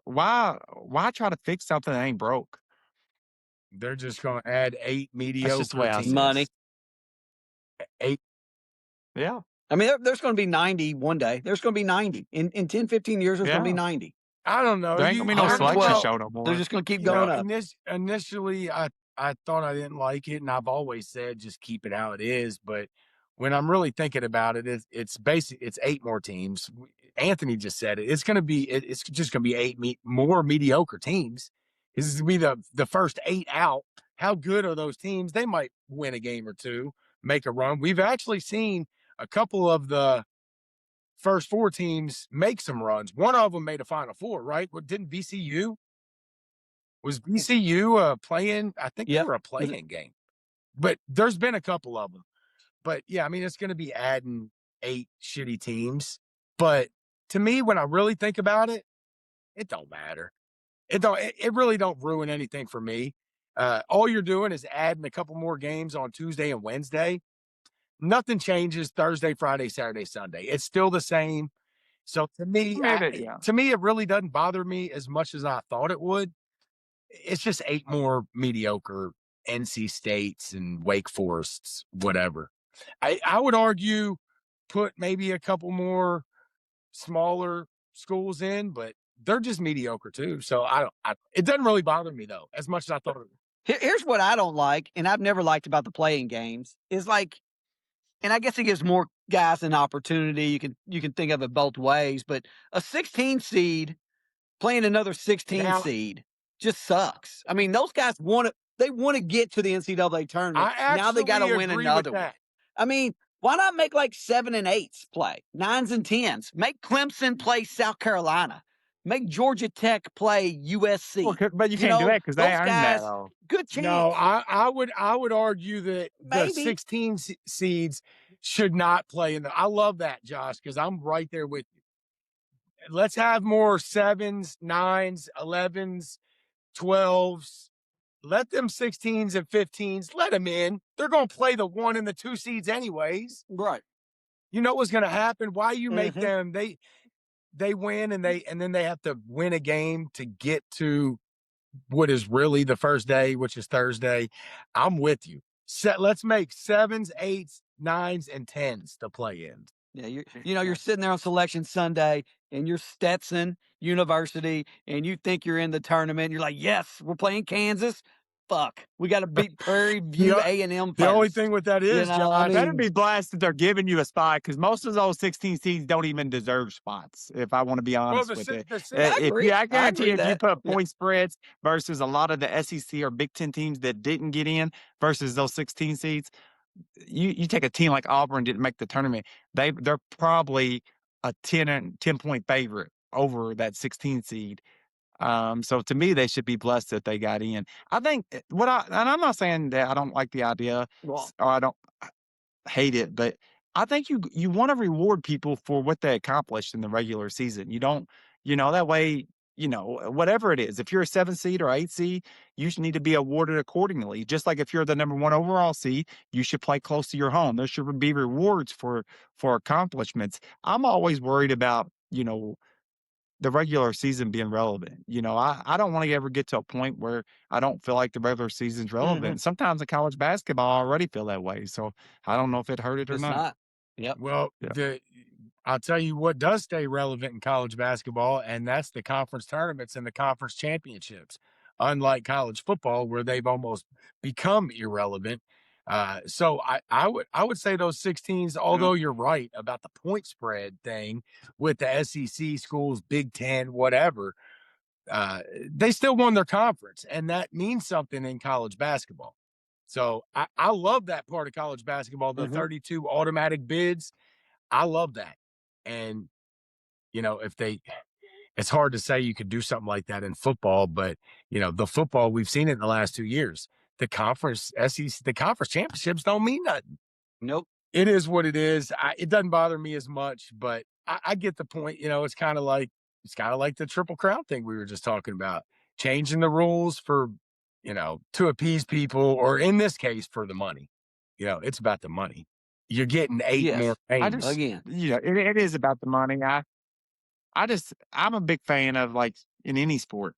why try to fix something that ain't broke? They're just going to add 8 mediocre just the way I see teams. it. Money. 8. Yeah. I mean, there's going to be 90 one day. There's going to be 90. In 10, 15 years, there's going to be Yeah. 90. I don't know. There ain't gonna be no I- selection well, show no more. They're just going to keep You know, going up. Initially, I thought I didn't like it, and I've always said just keep it how it is. But when I'm really thinking about it, it's 8 more teams. Anthony just said it. It's going to be it's just going to be 8 more mediocre teams. This is going to be the first 8 out. How good are those teams? They might win a game or two, make a run. We've actually seen a couple of the first 4 teams make some runs. One of them made a Final Four, right? What didn't VCU? Was VCU playing? I think they Yep. were a playing game. But there's been a couple of them. But yeah, I mean, it's going to be adding 8 shitty teams. But to me, when I really think about it, it don't matter. It really don't ruin anything for me. All you're doing is adding a couple more games on Tuesday and Wednesday. Nothing changes Thursday, Friday, Saturday, Sunday. It's still the same. So to me, it really doesn't bother me as much as I thought it would. It's just 8 more mediocre NC States and Wake Forests, whatever. I would argue put maybe a couple more smaller schools in, but they're just mediocre too. So it doesn't really bother me though, as much as I thought it would. Here's what I don't like, and I've never liked about the playing games, is like, and I guess it gives more guys an opportunity. You can think of it both ways, but a 16 seed playing another 16 seed just sucks. I mean, those guys want to get to the NCAA tournament. Now they got to win another one. I mean, why not make like 7 and 8s play, 9s and 10s? Make Clemson play South Carolina. Make Georgia Tech play USC. Well, but you can't do that because they earned that. Good chance. No, I would argue that the 16 seeds should not play in the. I love that, Josh, because I'm right there with you. Let's have more 7s, 9s, 11s, 12s. Let them 16s and 15s, let them in. They're going to play the 1 and the 2 seeds anyways. Right. You know what's going to happen. Why you make them, they win and then they have to win a game to get to what is really the first day, which is Thursday. I'm with you. Let's make 7s, 8s, 9s, and 10s to play in. Yeah, you're sitting there on Selection Sunday and you're Stetson University and you think you're in the tournament. You're like, yes, we're playing Kansas. Fuck, we got to beat Prairie View A&M first. The only thing with that is, John, better be blasted they're giving you a spot because most of those 16 seeds don't even deserve spots, if I want to be honest with it. I guarantee if you put point spreads versus a lot of the SEC or Big Ten teams that didn't get in versus those 16 seeds, you take a team like Auburn didn't make the tournament, they're probably a 10-point favorite over that 16 seed. So to me, they should be blessed that they got in. I think and I'm not saying that I don't like the idea or I don't hate it, but I think you want to reward people for what they accomplished in the regular season. You don't, that way, whatever it is, if you're a 7 seed or 8 seed, you should need to be awarded accordingly. Just like if you're the number 1 overall seed, you should play close to your home. There should be rewards for accomplishments. I'm always worried about, the regular season being relevant. I don't want to ever get to a point where I don't feel like the regular season's relevant. Sometimes in college basketball, I already feel that way. So I don't know if it hurt it or It's not. not. Yep. Well, Yeah. I'll tell you what does stay relevant in college basketball, and that's the conference tournaments and the conference championships. Unlike college football, where they've almost become irrelevant. So I would say those 16s, although you're right about the point spread thing with the SEC schools, Big Ten, whatever, they still won their conference, and that means something in college basketball. So I love that part of college basketball, the 32 automatic bids. I love that. And, it's hard to say you could do something like that in football, but, the football, we've seen it in the last 2 years. The conference championships don't mean nothing. Nope. It is what it is. It doesn't bother me as much, but I get the point. It's kind of like the Triple Crown thing we were just talking about, changing the rules for, to appease people, or in this case, for the money. It's about the money. You're getting 8 more games. Again. It is about the money. I'm a big fan of, like, in any sport,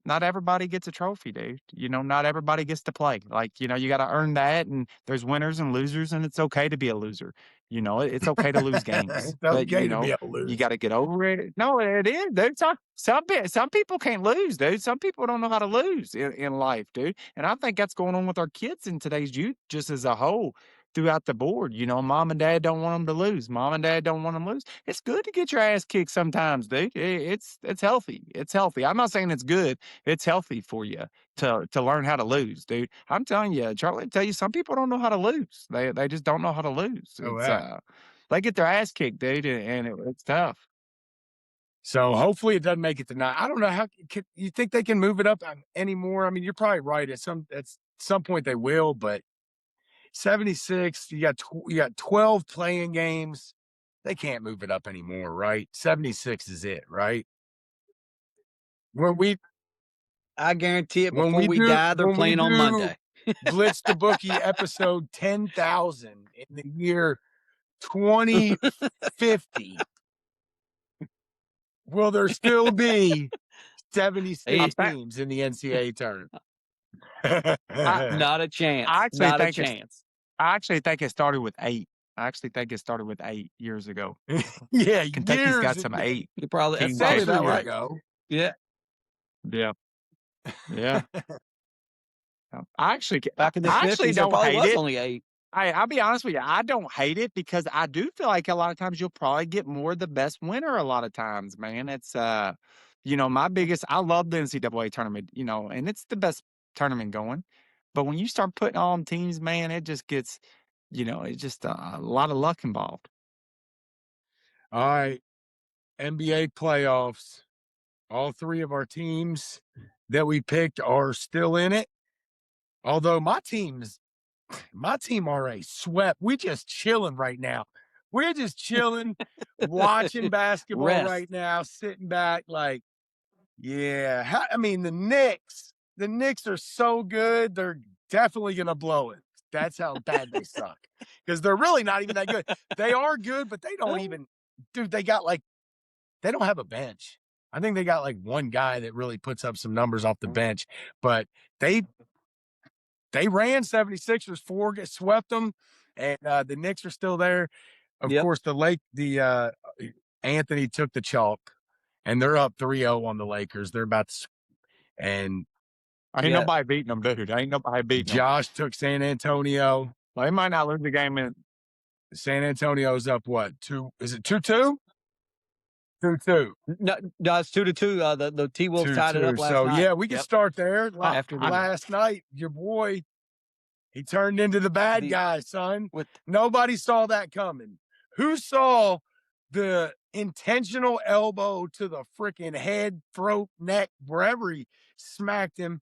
not everybody gets a trophy, dude. Not everybody gets to play. Like, you got to earn that, and there's winners and losers, and it's okay to be a loser. It's okay to lose games. It's But, okay to be a loser. you got to get over it. No, it is, dude. Some people can't lose, dude. Some people don't know how to lose in life, dude. And I think that's going on with our kids in today's youth, just as a whole, throughout the board. Mom and dad don't want them to lose. Mom and dad don't want them to lose. It's good to get your ass kicked sometimes, dude. It's healthy. It's healthy. I'm not saying it's good. It's healthy for you to learn how to lose, dude. I'm telling you, Charlie, tell you, some people don't know how to lose. They just don't know how to lose. They get their ass kicked, dude, and it's tough. So hopefully it doesn't make it tonight. I don't know how you think they can move it up anymore. I mean, you're probably right. At some point they will, but 76, you got 12 playing games. They can't move it up anymore, right? 76 is it, right? I guarantee it, before we die, they're playing on Monday. Blitz the Bookie episode 10,000 in the year 2050. Will there still be 76 teams in the NCAA tournament? Not a chance. I actually think it started with 8. I actually think it started with 8 years ago. Yeah, Kentucky's got some 8. Probably that right ago. Yeah. Yeah. Yeah. I actually Back in the 50s, don't probably hate was it. only 8. I'll be honest with you. I don't hate it, because I do feel like a lot of times you'll probably get more the best winner a lot of times, man. It's, I love the NCAA tournament, and it's the best tournament going. But when you start putting on teams, man, it just gets, it's just a lot of luck involved. All right. NBA playoffs. All 3 of our teams that we picked are still in it. Although my team already swept. We just chilling right now. We're just chilling, watching basketball right now, sitting back like, yeah. The Knicks are so good. They're definitely going to blow it. That's how bad they suck, because they're really not even that good. They are good, but they don't even, dude, they don't have a bench. I think they got like one guy that really puts up some numbers off the bench, but they ran 76ers 4, swept them, and the Knicks are still there. Of course, Anthony took the chalk, and they're up 3-0 on the Lakers. They're about to, and ain't nobody beating them, dude. Ain't nobody beating them. Josh took San Antonio. Well, they might not lose the game in. San Antonio's up what? 2? Is it 2-2? 2-2. No, it's 2-2. The T-Wolves tied it up last night. So, yeah, we can start there. Last night, your boy, he turned into the bad guy, son. Nobody saw that coming. Who saw the intentional elbow to the freaking head, throat, neck, wherever he smacked him?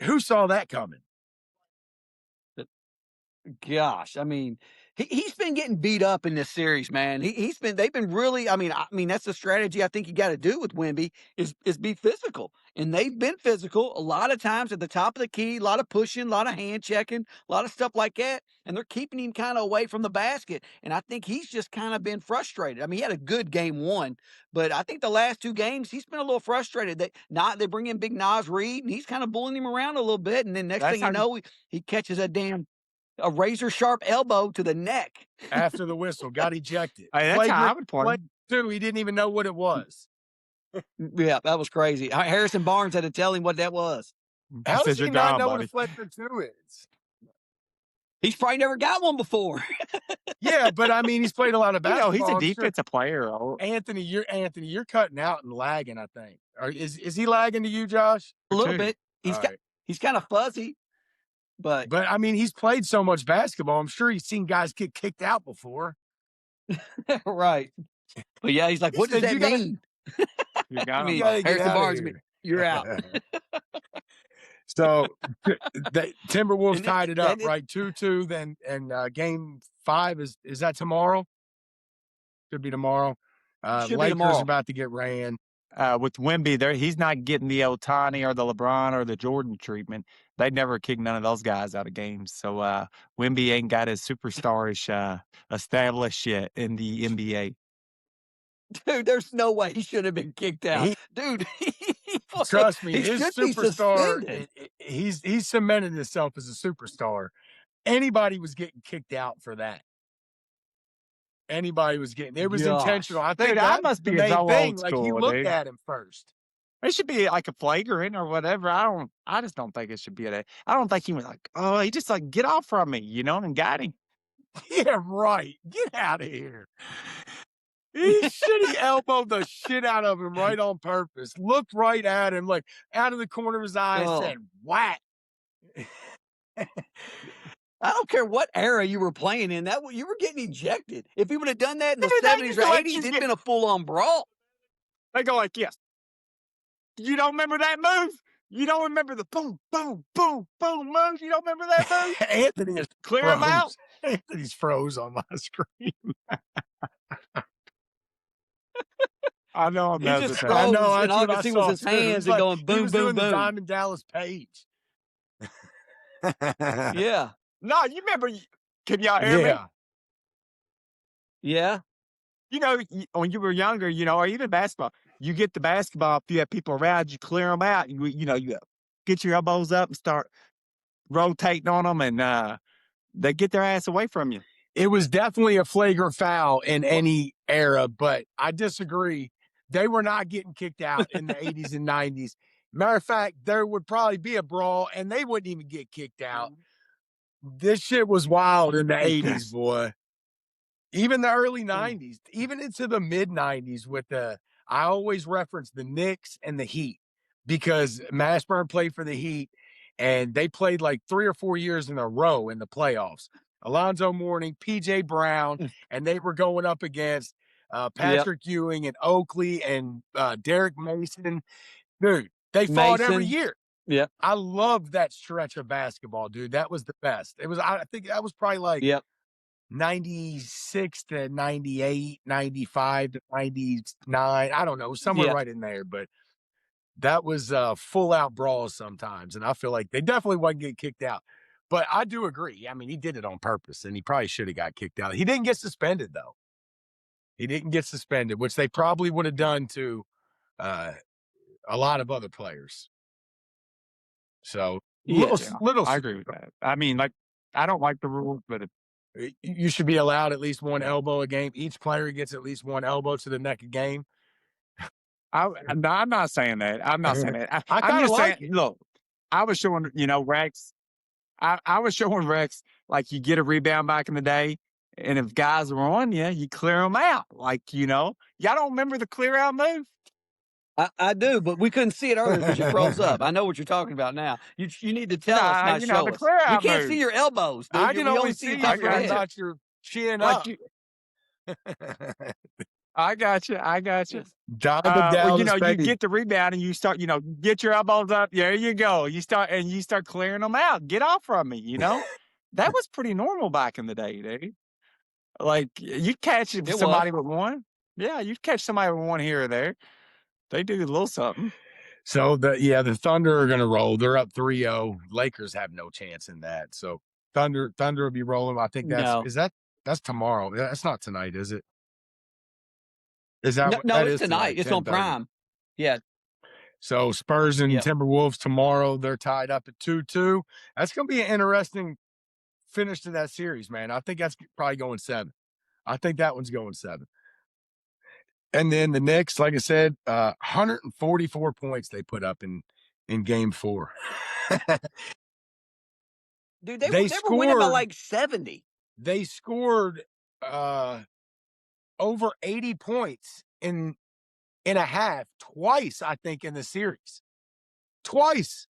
Who saw that coming? Gosh, He's been getting beat up in this series, man. They've been really. I mean, that's the strategy I think you got to do with Wemby is be physical, and they've been physical a lot of times at the top of the key, a lot of pushing, a lot of hand checking, a lot of stuff like that, and they're keeping him kind of away from the basket. And I think he's just kind of been frustrated. I mean, he had a good game one, but I think the last two games he's been a little frustrated. They bring in Big Nas Reed, and he's kind of bullying him around a little bit, and then next thing you know, he catches a razor sharp elbow to the neck after the whistle, got ejected. Hey, that's how I would play. Too, he didn't even know what it was. Yeah, that was crazy. Harrison Barnes had to tell him what that was. How does he not know what a Fletcher 2 is? He's probably never got one before. Yeah, but I mean, he's played a lot of basketball. He's a defensive player. Anthony, you're cutting out and lagging, I think. Or is he lagging to you, Josh? A little bit. He's kind of fuzzy. But I mean, he's played so much basketball. I'm sure he's seen guys get kicked out before. Right. But yeah, he's like, what does that mean? You got Harrison Barnes, you're out. So the Timberwolves tied it up, right? 2-2. Then game 5 is that tomorrow? Should be tomorrow. Lakers about to get ran. With Wemby, he's not getting the Otani or the LeBron or the Jordan treatment. They'd never kick none of those guys out of games. So Wemby ain't got his superstarish established yet in the NBA. Dude, there's no way he should have been kicked out. Trust me, his superstar, he's cemented himself as a superstar. Anybody was getting kicked out for that. Anybody was getting, it was intentional. I think that must be the main thing. Like, you looked at him first. It should be like a flagrant or whatever. I just don't think it should be that. I don't think he was like, oh, he just like, get off from me, and got him. Yeah, right. Get out of here. He elbowed the shit out of him right on purpose. Looked right at him, like out of the corner of his eye, and said, whack. I don't care what era you were playing in. You were getting ejected. If he would have done that in the 70s or 80s, it'd been a full-on brawl. They go like, yes. You don't remember that move? You don't remember the boom, boom, boom, boom move? You don't remember that move? Anthony is clear him out. Anthony's froze on my screen. I know I'm just froze. I know. And all I could see was his hands and going boom, boom, boom. The Diamond Dallas Page. Yeah. No, you remember? Can y'all hear me? Yeah. When you were younger, or even basketball, you get the basketball. If you have people around, you clear them out. You get your elbows up and start rotating on them, and they get their ass away from you. It was definitely a flagrant foul in any era, but I disagree. They were not getting kicked out in the 80s and 90s. Matter of fact, there would probably be a brawl, and they wouldn't even get kicked out. This shit was wild in the 80s, boy. Even the early 90s, even into the mid-90s I always reference the Knicks and the Heat because Mashburn played for the Heat, and they played like 3 or 4 years in a row in the playoffs. Alonzo Mourning, P.J. Brown, and they were going up against Patrick Ewing and Oakley and Derek Mason. Dude, they fought every year. Yeah. I loved that stretch of basketball, dude. That was the best. I think that was probably like 96 to 98, 95 to 99. I don't know, somewhere right in there. But that was full out brawls sometimes. And I feel like they definitely wouldn't get kicked out. But I do agree. I mean, he did it on purpose, and he probably should have got kicked out. He didn't get suspended, though. He didn't get suspended, which they probably would have done to a lot of other players. So, little. I agree with that. I mean, like, I don't like the rules, but you should be allowed at least one elbow a game. Each player gets at least one elbow to the neck a game. I'm not saying that. I'm not saying that. I'm just saying, look, I was showing, Rex. I was showing Rex, like, you get a rebound back in the day, and if guys were on you, you clear them out. Like, y'all don't remember the clear out move? I do, but we couldn't see it earlier because you froze up. I know what you're talking about now. You need to tell us, not show us. We can't see your elbows, dude. I can only see you got your chin up. I got you. You get the rebound and you start, get your elbows up. There you go. You start clearing them out. Get off from me, That was pretty normal back in the day, dude. Like you'd catch It somebody with one. Yeah, you'd catch somebody with one here or there. They do a little something. So the Thunder are going to roll. They're up 3-0. Lakers have no chance in that. So Thunder will be rolling. I think that's tomorrow. That's not tonight, is it? Is that No, that it's is tonight. It's on 10:30. Prime. Yeah. So Spurs and Yep. Timberwolves tomorrow. They're tied up at 2-2. That's going to be an interesting finish to that series, man. I think that's probably going 7. I think that one's going 7. And then the Knicks, like I said, 144 points they put up in game 4. Dude, they were winning by like 70. They scored over 80 points in a half twice, I think, in the series. Twice.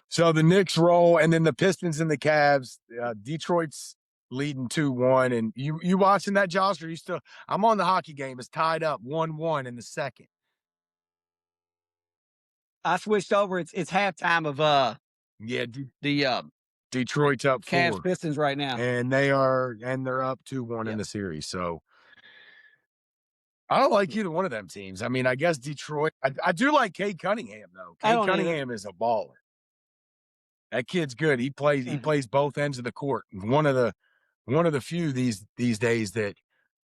So the Knicks roll, and then the Pistons and the Cavs. Detroit's leading 2-1. And you watching that, Josh? Or you still? I'm on the hockey game. It's tied up 1-1 in the second. I switched over. It's halftime of the Detroit's up 4. Cavs Pistons right now, and they're up 2-1 in the series. So I don't like either one of them teams. I mean, I guess Detroit. I do like Cade Cunningham though. Cade Cunningham is a baller. That kid's good. He plays both ends of the court. One of the few these days that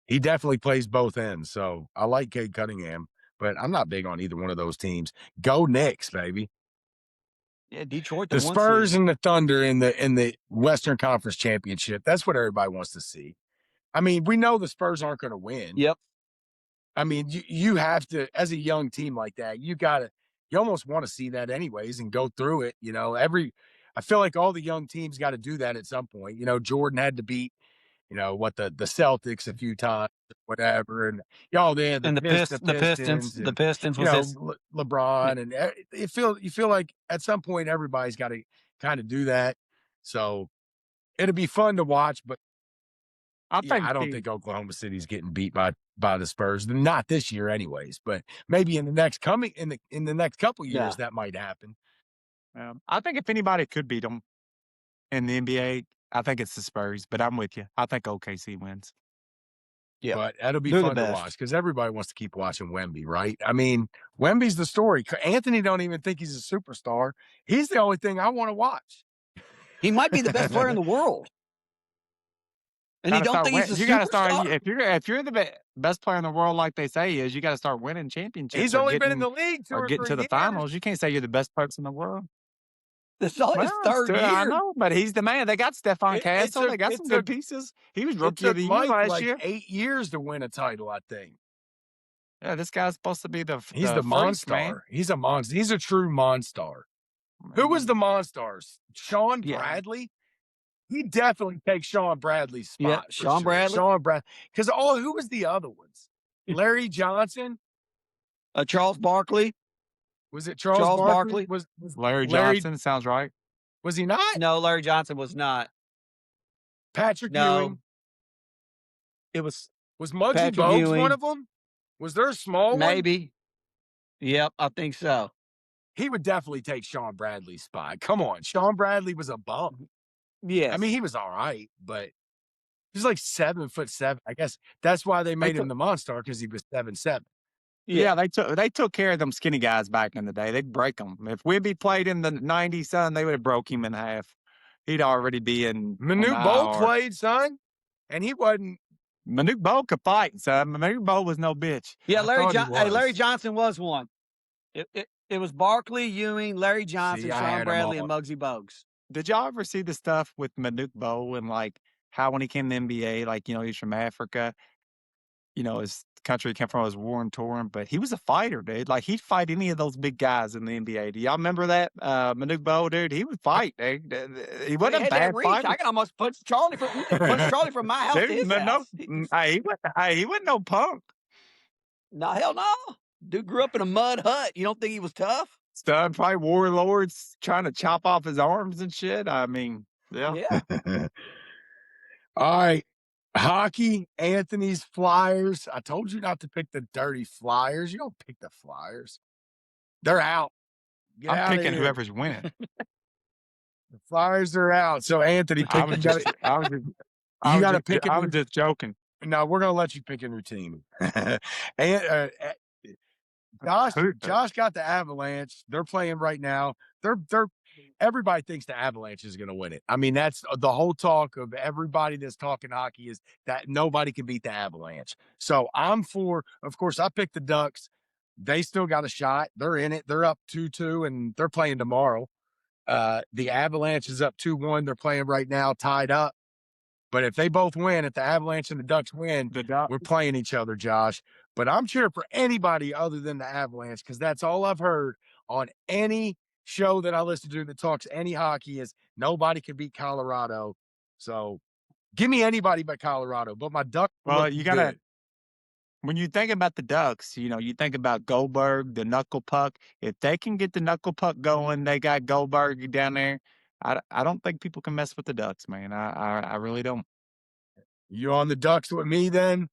he definitely plays both ends. So I like Cade Cunningham, but I'm not big on either one of those teams. Go Knicks, baby. Yeah, Detroit. The Spurs and the Thunder in the Western Conference Championship. That's what everybody wants to see. I mean, we know the Spurs aren't going to win. Yep. I mean, you have to, as a young team like that, you almost want to see that anyways and go through it. I feel like all the young teams got to do that at some point. Jordan had to beat, the Celtics a few times, whatever, and the Pistons was LeBron, and you feel like at some point everybody's got to kind of do that. So it'll be fun to watch, but I don't think Oklahoma City's getting beat by the Spurs. Not this year, anyways. But maybe in the next couple years that might happen. I think if anybody could beat them in the NBA, I think it's the Spurs. But I'm with you. I think OKC wins. Yeah, but that'll be fun to watch because everybody wants to keep watching Wemby, right? I mean, Wemby's the story. Anthony don't even think he's a superstar. He's the only thing I want to watch. He might be the best player in the world. And you don't think he's a superstar? If you're the best player in the world, like they say is, you got to start winning championships. He's only been in the league or getting to the finals. You can't say you're the best person in the world. This is only his third year. I know, but he's the man. They got Stephon Castle. They got some good pieces. He was rookie of the year last year. 8 years to win a title, I think. Yeah, this guy's supposed to be He's the monster. Man. He's a monster. He's a true monster. Who was the monsters? Sean Bradley? He definitely takes Sean Bradley's spot. Yeah, Sean Bradley. Because who was the other ones? Larry Johnson? Charles Barkley. Was it Charles Barkley? Was Larry Johnson? Sounds right. Was he not? No, Larry Johnson was not. Patrick Ewing. It was Muggsy Bogues one of them? Was there a small one? Maybe. Yep, I think so. He would definitely take Sean Bradley's spot. Come on. Sean Bradley was a bum. Yeah. I mean, he was all right, but he was like 7'7". I guess that's why they made him the monster, because he was 7'7". Yeah, they took care of them skinny guys back in the day. They'd break them. If Wemby played in the 90s, son, they would have broke him in half. He'd already be in. Manute Bol played, son, and he wasn't. Manute Bol could fight, son. Manute Bol was no bitch. Yeah, Larry Johnson was one. It was Barkley, Ewing, Larry Johnson, Sean Bradley, and Muggsy Bogues. Did y'all ever see the stuff with Manute Bol and like how when he came to the NBA, like, he's from Africa, his country he came from was war and torn, but he was a fighter, dude. Like, he'd fight any of those big guys in the NBA. Do y'all remember that? Manute Bol, dude, he would fight, dude. He wasn't a bad fighter. I can almost punch Charlie from my house to his house. He wasn't no punk. No, hell no. Dude grew up in a mud hut. You don't think he was tough? Stud fight warlords trying to chop off his arms and shit. I mean, yeah. All right. Hockey, Anthony's Flyers. I told you not to pick the dirty Flyers. You don't pick the Flyers. They're out. I'm picking whoever's winning. The Flyers are out. So Anthony, I was just joking. No, we're gonna let you pick a new team. And Josh got the Avalanche. They're playing right now. Everybody thinks the Avalanche is gonna win it. I mean, that's the whole talk of everybody that's talking hockey is that nobody can beat the Avalanche. So I'm for, of course, I picked the Ducks. They still got a shot. They're in it. They're up 2-2, and they're playing tomorrow. The Avalanche is up 2-1. They're playing right now, tied up. But if they both win, if the Avalanche and the Ducks win, we're playing each other, Josh. But I'm cheering for anybody other than the Avalanche because that's all I've heard on any show that I listen to that talks any hockey is nobody can beat Colorado. So give me anybody but Colorado. But my Ducks. Well, you got to. When you think about the Ducks, you think about Goldberg, the knuckle puck. If they can get the knuckle puck going, they got Goldberg down there. I don't think people can mess with the Ducks, man. I really don't. You on the Ducks with me then?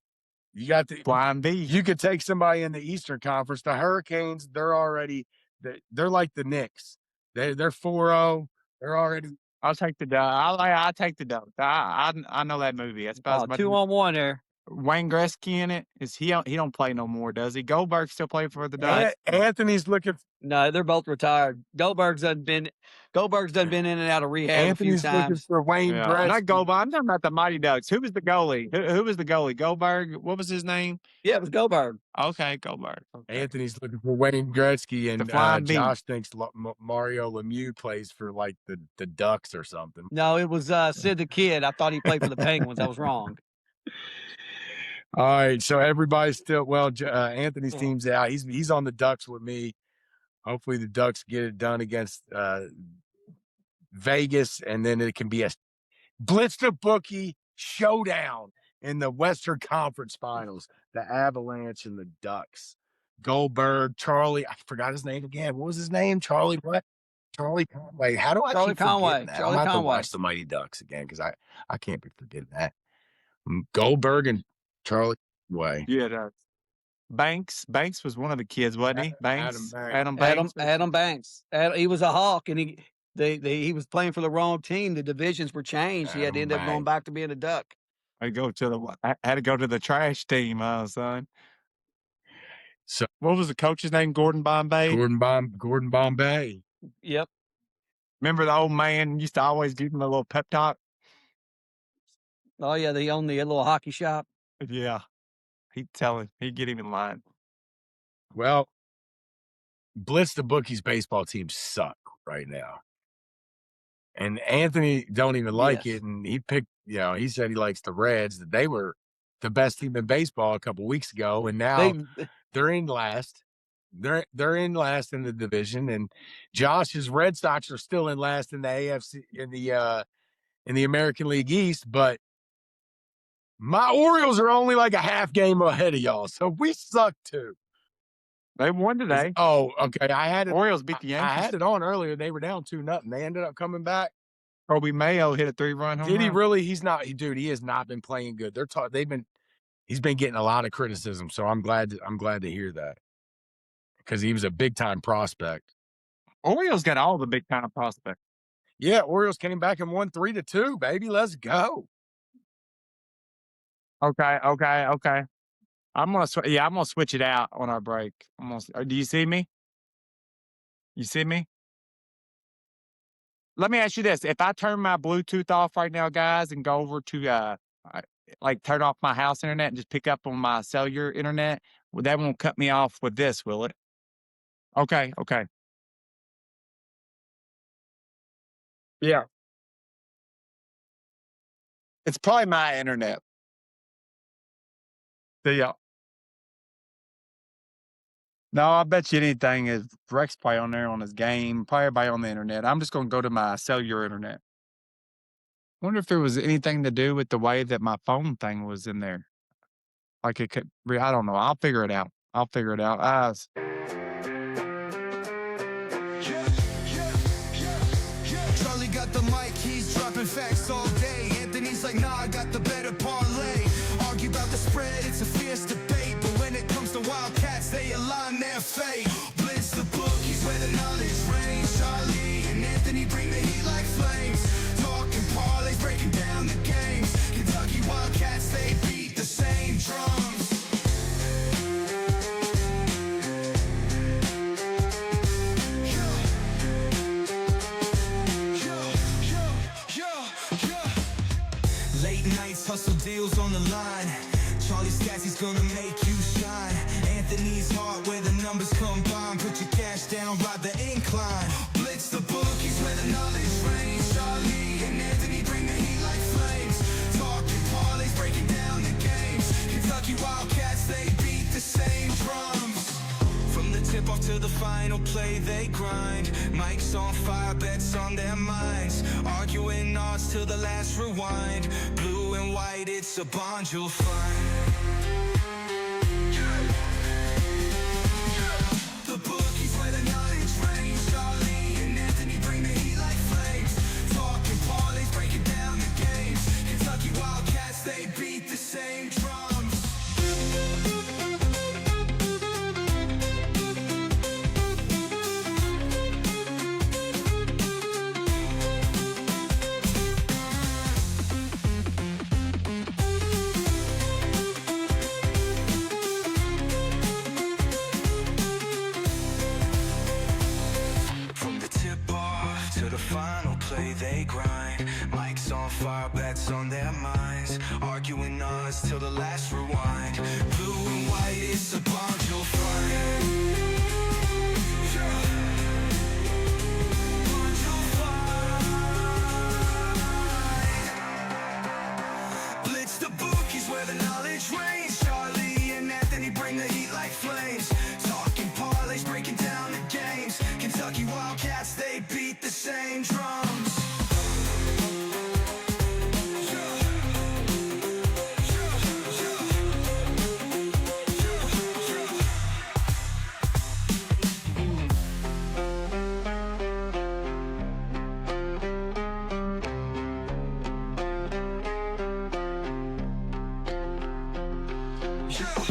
You got the Flying V. You could take somebody in the Eastern Conference. The Hurricanes, they're like the Knicks. They're 4-0. They're already. I'll take the Ducks. I'll take the Ducks. I know that movie. That's about 2-on-1 there. Wayne Gretzky in it. He don't play no more, does he? Goldberg still play for the Ducks. Anthony's looking. No, they're both retired. Goldberg's done been in and out of rehab Anthony's a few times. looking for Wayne Gretzky. Not Goldberg. I'm talking about the Mighty Ducks. Who was the goalie? Who was the goalie? Goldberg. What was his name? Yeah, it was Goldberg. Okay, Goldberg. Okay. Anthony's looking for Wayne Gretzky, and Josh thinks Mario Lemieux plays for like the Ducks or something. No, it was Sid the Kid. I thought he played for the Penguins. I was wrong. All right, so everybody's still Anthony's team's out. He's on the Ducks with me. Hopefully the Ducks get it done against Vegas, and then it can be a Blitz the Bookie showdown in the Western Conference Finals. The Avalanche and the Ducks. Goldberg, Charlie, I forgot his name again. What was his name? Charlie what? Charlie Conway. How do I Charlie keep forgetting Conway. that? Charlie I'm about to Conway. watch the Mighty Ducks again because I can't be forgetting that. Goldberg and Charlie Way. Yeah, Banks was one of the kids, wasn't he? Banks. Adam Banks. He was a Hawk, and he was playing for the wrong team. The divisions were changed. He had to end up going back to being a Duck. I had to go to the trash team, son. So what was the coach's name? Gordon Bombay. Gordon Bombay. Yep. Remember the old man used to always give him a little pep talk. Oh yeah, they owned the little hockey shop. Yeah. He'd get him in line. Well, Blitz the Bookie's baseball team suck right now. And Anthony don't even like it. And he picked, he said he likes the Reds. They were the best team in baseball a couple weeks ago. And now they're in last. They're in last in the division. And Josh's Red Sox are still in last in the AFC, in the American League East. But my Orioles are only like a half game ahead of y'all, so we suck too. They won today. Oh, okay. Orioles beat the Yankees. I had it on earlier. They were down 2-0. They ended up coming back. Kobe Mayo hit a 3-run home run. Did he really? He's not. Dude, he has not been playing good. He's been getting a lot of criticism. So I'm glad to hear that because he was a big time prospect. Orioles got all the big time prospects. Yeah, Orioles came back and won 3-2. Baby, let's go. Okay. I'm gonna switch it out on our break. Do you see me? You see me? Let me ask you this: if I turn my Bluetooth off right now, guys, and go over to turn off my house internet and just pick up on my cellular internet, that won't cut me off with this, will it? Okay. Yeah. It's probably my internet. Yeah. No, I bet you anything is Rex play on there on his game, probably everybody on the internet. I'm just going to go to my cellular internet. Wonder if there was anything to do with the way that my phone thing was in there. Like it could, I don't know. I'll figure it out. Charlie got the mic, he's dropping facts all day. Anthony's like, nah, I got the better parlay. Argue about the spread, it's a fierce debate. But when it comes to Wildcats, they align their fate. Blitz the Bookies where the knowledge reigns. Charlie and Anthony bring the heat like flame. Hustle deals on the line. Charlie Scassy's gonna make you shine. Anthony's heart where the numbers combine. Put your cash down, ride the incline. Blitz the bookies where the knowledge reigns. Charlie and Anthony bring the heat like flames. Talking parlays, breaking down the games. Kentucky Wildcats, they beat the same drums. From the tip-off to the final play, they grind. Mike's on fire, bets on their minds. Arguing odds till the last rewind. Blue and white, it's a bond you'll find. The bookies where the knowledge reigns. Charlie and Anthony bring the heat like flames. Talking parlays, breaking down the games. Kentucky Wildcats, they beat the same drums. Final play, they grind. Mike's on fire, bets on their minds. Arguing odds till the last rewind. Blue and white, it's a bond you'll find. Bond you'll find. Blitz the bookies where the knowledge reigns. Charlie and Anthony bring the heat like flames. Talking parlays, breaking down the games. Kentucky Wildcats, they beat the same drums. Yeah.